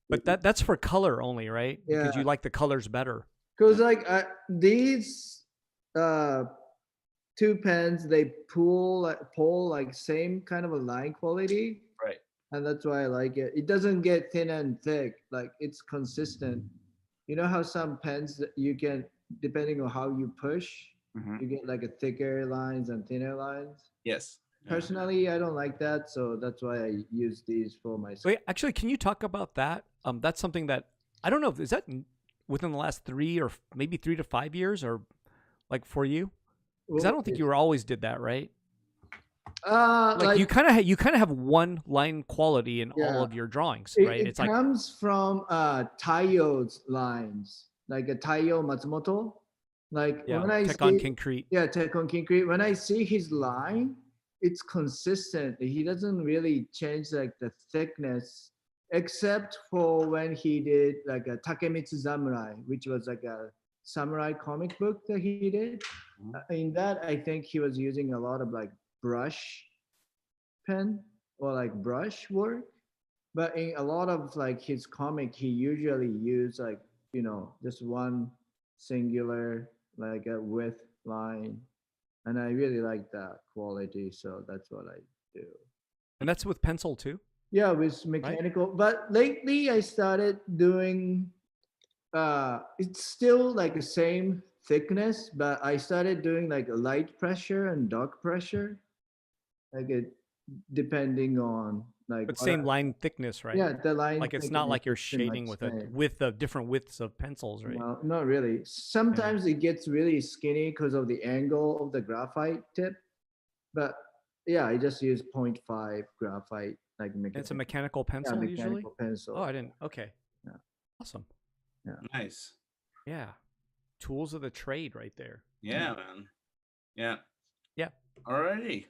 But that's for color only, right? Yeah. Because you like the colors better. Because like these 2 pens, they pull like same kind of a line quality. Right. And that's why I like it. It doesn't get thin and thick. Like it's consistent. You know how some pens that you can, depending on how you push, you get like a thicker lines and thinner lines. Yes. Personally, I don't like that, so that's why I use these for myself. Wait, actually, can you talk about that? That's something that I don't know. within the last 3 to 5 years, or like for you? Because I Well, don't think you always did that, right? Like like you kind of have one line quality in all yeah, of your drawings, it, right? it It's like comes from Taiyo's lines, like a Taiyo Matsumoto. Like yeah, when I Tekon see, Concrete. yeah, Tekon Kinkri, when I see his line, it's consistent. He doesn't really change like the thickness, except for when he did like a Takemitsu Samurai, which was like a samurai comic book that he did. In that, I think he was using a lot of like brush pen or like brush work. But in a lot of like his comic, he usually use like, just one singular like a width line, and I really like that quality, so that's what I do. And that's with pencil too, Yeah, with right? mechanical. But lately I started doing. It's still like the same thickness, but I started doing like a light pressure and dark pressure, like it depending on like But what same line thickness, right? yeah, the line Like it's not thickness like you're is pretty much shading with same. the different widths of pencils, right? No, not really. Sometimes it gets really skinny because of the angle of the graphite tip, but yeah, I just use point 0.5 graphite, like And it's a mechanical, mechanical yeah, pencil usually. mechanical pencil. Oh, I didn't. Okay, Yeah, awesome. yeah. Nice. Yeah, tools of the trade right there. Yeah, man. Yeah. Yeah. Alrighty.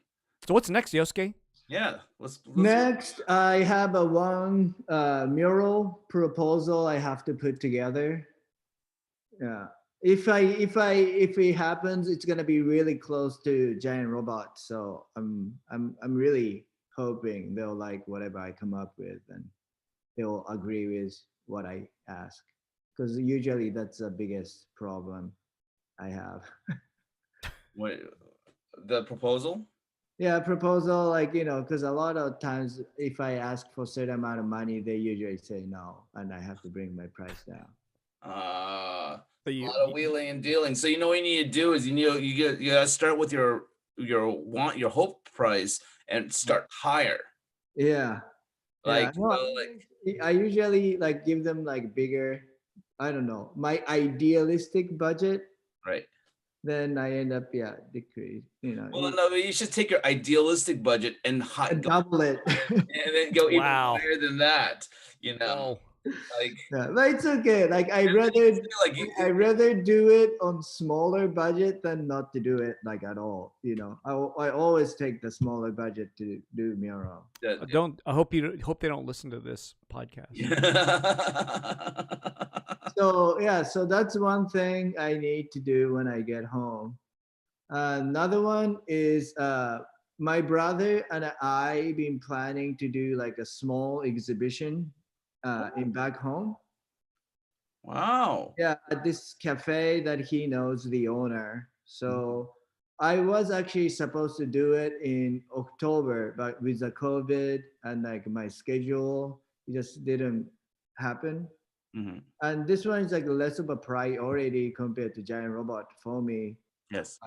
So what's next, Yosuke? Yeah. Let's Next, I have a one mural proposal I have to put together. Yeah. If it happens, it's gonna be really close to Giant Robot. So I'm really hoping they'll like whatever I come up with and they'll agree with what I ask. Because usually that's the biggest problem I have. what the proposal? Yeah, proposal, like, because a lot of times if I ask for a certain amount of money, they usually say no, and I have to bring my price down. So A lot of wheeling and dealing. So what you need to do is you gotta start with your hope price and start higher. Yeah. Yeah. Like No, I usually like give them like bigger, I don't know, my idealistic budget. right. Then I end up, yeah, decrease, Well, no, you should take your idealistic budget and and go double it. and then go even Wow. higher than that. Whoa. Like Yeah, but it's okay. Like I and then you rather feel like I rather do it on smaller budget than not to do it like at all. I always take the smaller budget to do mural. I hope they don't listen to this podcast. So yeah, so that's one thing I need to do when I get home. Another one is my brother and I been planning to do like a small exhibition in back home. Wow. Yeah, at this cafe that he knows the owner. So I was actually supposed to do it in October, but with the COVID and like my schedule, it just didn't happen. Mm-hmm. And this one is like less of a priority compared to Giant Robot for me. Yes.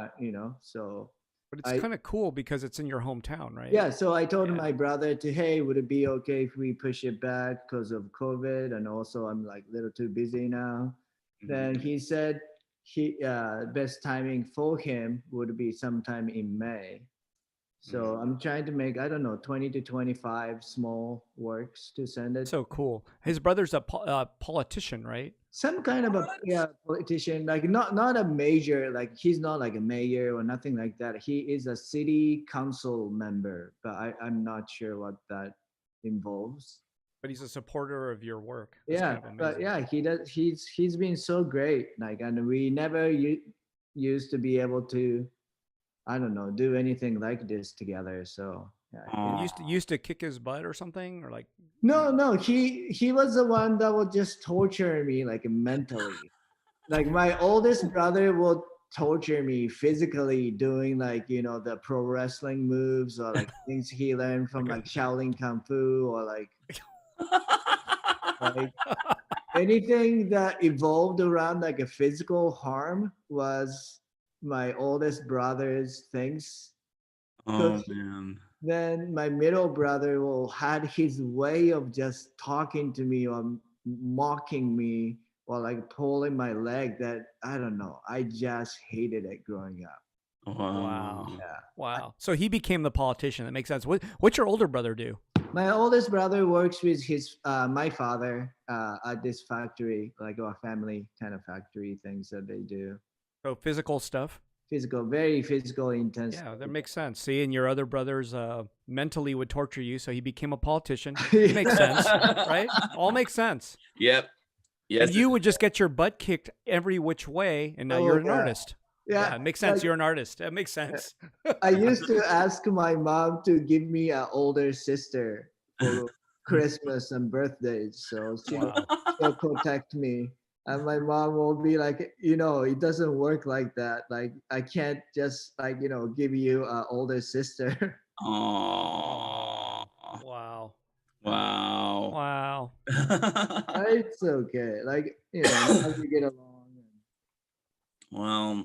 So But it's kind of cool because it's in your hometown, right? yeah, so I told my brother hey, would it be okay if we push it back because of COVID? And also I'm like a little too busy now. Then he said best timing for him would be sometime in May. So I'm trying to make, I don't know, 20 to 25 small works to send it. So cool. His brother's a politician, right? Some kind of a politician, like not a major, like he's not like a mayor or nothing like that. He is a city council member, but I'm not sure what that involves. But he's a supporter of your work. That's Yeah, kind of but amazing. yeah, he does. He's been so great. Like, and we never used to be able to, I don't know, do anything like this together. So yeah. And used to kick his butt or something, or like No, he was the one that would just torture me like mentally. Like my oldest brother would torture me physically doing like the pro wrestling moves or like things he learned from like Shaolin Kung Fu or like anything that evolved around like a physical harm was my oldest brother's things. Oh man. Then my middle brother will had his way of just talking to me or mocking me while like pulling my leg that I don't know. I just hated it growing up. Wow. Yeah. Wow. So he became the politician. That makes sense. What's your older brother do? My oldest brother works with his my father at this factory, like a family kind of factory things that they do. So physical stuff. Physical, very physical, intense. Yeah, that makes sense. See, and your other brothers mentally would torture you, so he became a politician. Yeah. It makes sense, right? All makes sense. Yep. Yes. And you would just get your butt kicked every which way, and now Oh, you're an yeah. artist. Yeah, it makes sense. like- You're an artist. That makes sense. I used to ask my mom to give me an older sister for Christmas and birthdays, so she'll protect me. And my mom will be like, it doesn't work like that. Like I can't just like give you an older sister. Oh. Wow. Wow. Wow. It's okay. Like as we get along. Well,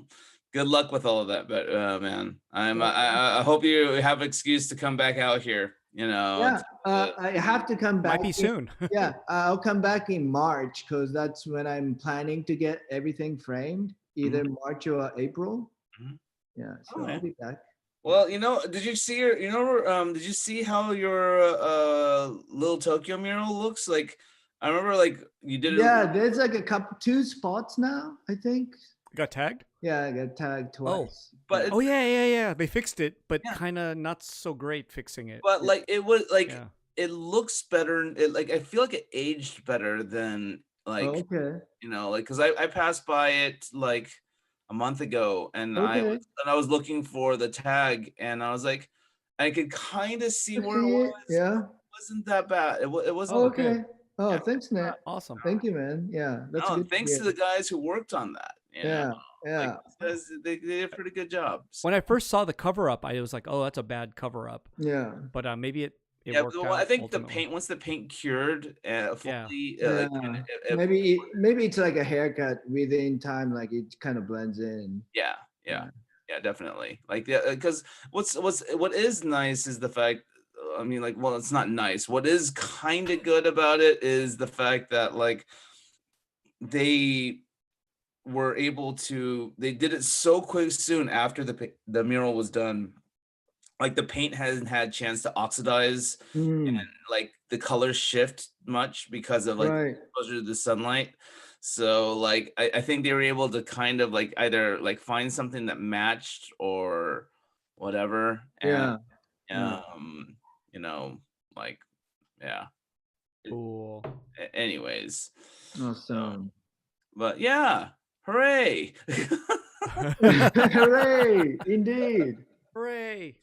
good luck with all of that, but man, I hope you have an excuse to come back out here. Yeah, I have to come back. Might be soon. Yeah, I'll come back in March because that's when I'm planning to get everything framed, either March or April. Mhm. Yeah, so I'll be back. Well, did you see did you see how your little Tokyo mural looks like? I remember like you did it. Yeah, there's like two spots now, I think. Got tagged? Yeah, I got tagged twice. But Oh yeah. They fixed it, but Yeah. kind of not so great fixing it. but like it was like Yeah. it looks better. I feel like it aged better than like Okay. like because I passed by it like a month ago and Okay. I was looking for the tag and I was like I could kind of see where it See it? was. Yeah. It wasn't that bad. It wasn't. Oh, Okay. good. Oh, Yeah. thanks, Nat. Awesome. Thank you, man. Yeah, that's No, good. thanks to the guys who worked on that. Yeah, yeah. Like, because they did a pretty good job. When I first saw the cover up, I was like, "Oh, that's a bad cover up." Yeah. But maybe it Yeah, worked well, out. I think ultimately. once the paint cured fully, Yeah. it- Maybe it's like a haircut within time, like it kind of blends in. yeah, definitely. Like, because what is nice is the fact. I mean, like, well, it's not nice. What is kind of good about it is the fact that like they were able to. They did it so quick soon after the mural was done. Like the paint hasn't had a chance to oxidize and like the colors shift much because of like Right. exposure to the sunlight. So like I think they were able to kind of like either like find something that matched or whatever. Yeah. And like yeah. Cool. Anyways. Awesome. But yeah, hooray. Hooray! Indeed. Hooray!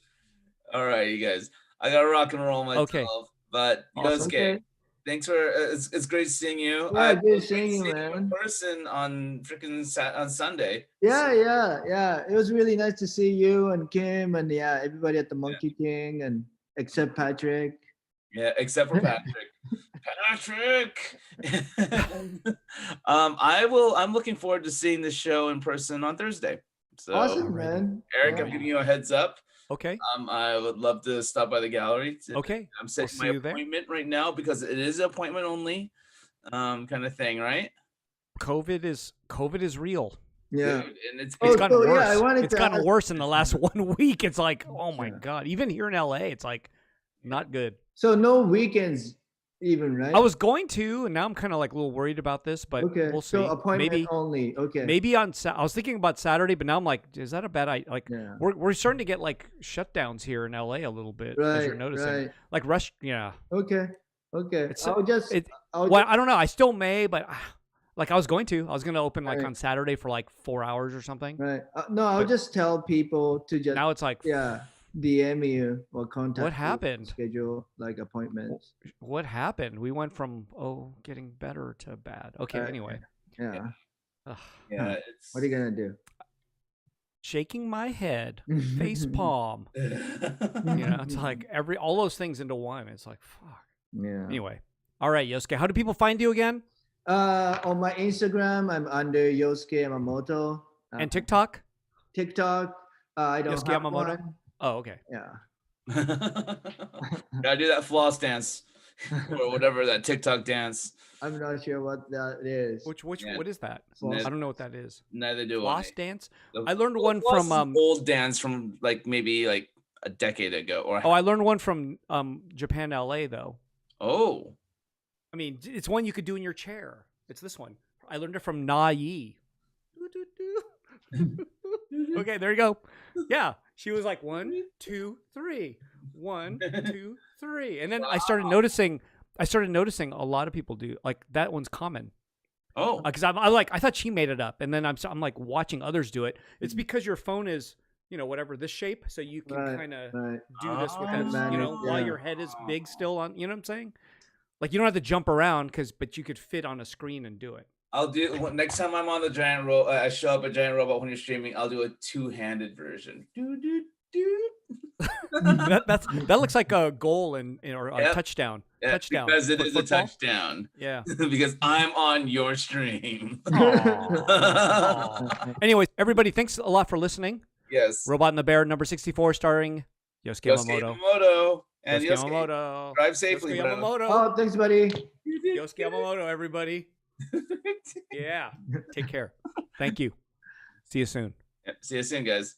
All right, you guys. I gotta rock and roll myself. Okay. But Awesome. Yosuke, Okay. thanks for it's great seeing you. Yeah, It good was great seeing you, in man. person on freaking on Sunday. Yeah. It was really nice to see you and Kim and everybody at the Monkey King and except Patrick. Yeah, except for Patrick. Patrick. I'm looking forward to seeing the show in person on Thursday. So Awesome, man. Eric, I'm giving you a heads up. Okay. I would love to stop by the gallery. Okay. I'm setting see my you there. appointment right now because it is an appointment only kind of thing, right? COVID is real. Yeah. Dude, and it's gotten worse. I wanted It's to gotten ask- worse in the last 1 week. It's like, oh my Yeah. god. Even here in LA, it's like not good. So no weekends even, right? I was going to, and now I'm kind of like a little worried about this, but okay. we'll see. So appointment maybe only. Okay. maybe I was thinking about Saturday, but now I'm like, is that a bad idea? Like Yeah. we're starting to get like shutdowns here in LA a little bit, as Right. you're noticing. Right. Like rush, yeah. Okay. It's- I'll just. I'll Well, I don't know. I still may, but like I was going to open like Right. on Saturday for like 4 hours or something. Right. No, I'll But- just tell people to just Now it's like, DM you or contact. What you to happened? Schedule like appointments. what happened? We went from getting better to bad. Okay, Right. anyway. Yeah. Ugh. yeah, What are you gonna do? Shaking my head, face palm. It's like all those things into one. It's like fuck. Yeah. Anyway, all right, Yosuke. How do people find you again? On my Instagram, I'm under Yoskay Yamamoto. And TikTok? TikTok, I don't Yoskay have Yamamoto? one. Oh, okay. Yeah. Gotta do that floss dance. or whatever that TikTok dance. I'm not sure what that is. What is that? Floss I don't know what that is. Neither do Floss I. dance. The- I learned well, one floss is from an old dance from like maybe like a decade ago. Or I learned one from Japan, LA though. oh, I mean, it's one you could do in your chair. It's this one. I learned it from Na Yi. Okay, there you go. Yeah, she was like 1, 2, 3, 1, 2, 3, and then I started noticing a lot of people do like that one's common. oh, Because I thought she made it up, and then I'm like watching others do it. It's because your phone is whatever this shape, so you can kind of do this with it, while your head is big still on. You know what I'm saying? Like you don't have to jump around but you could fit on a screen and do it. I'll do next time I'm on the giant robot. I show up a giant robot when you're streaming. I'll do a 2-handed version. that looks like a goal or a touchdown. Yeah, touchdown because it is a football? touchdown. Yeah. Because I'm on your stream. Aw. Anyways, everybody, thanks a lot for listening. Yes. Robot and the Bear, number 64, starring Yoskay Yamamoto. And Yoskay Yoskay, Yamamoto. drive safely, Yoskay bro. Yamamoto. Oh, thanks, buddy. Yoskay Yamamoto, everybody. Yeah. Take care. Thank you. See you soon. Yeah, see you soon, guys.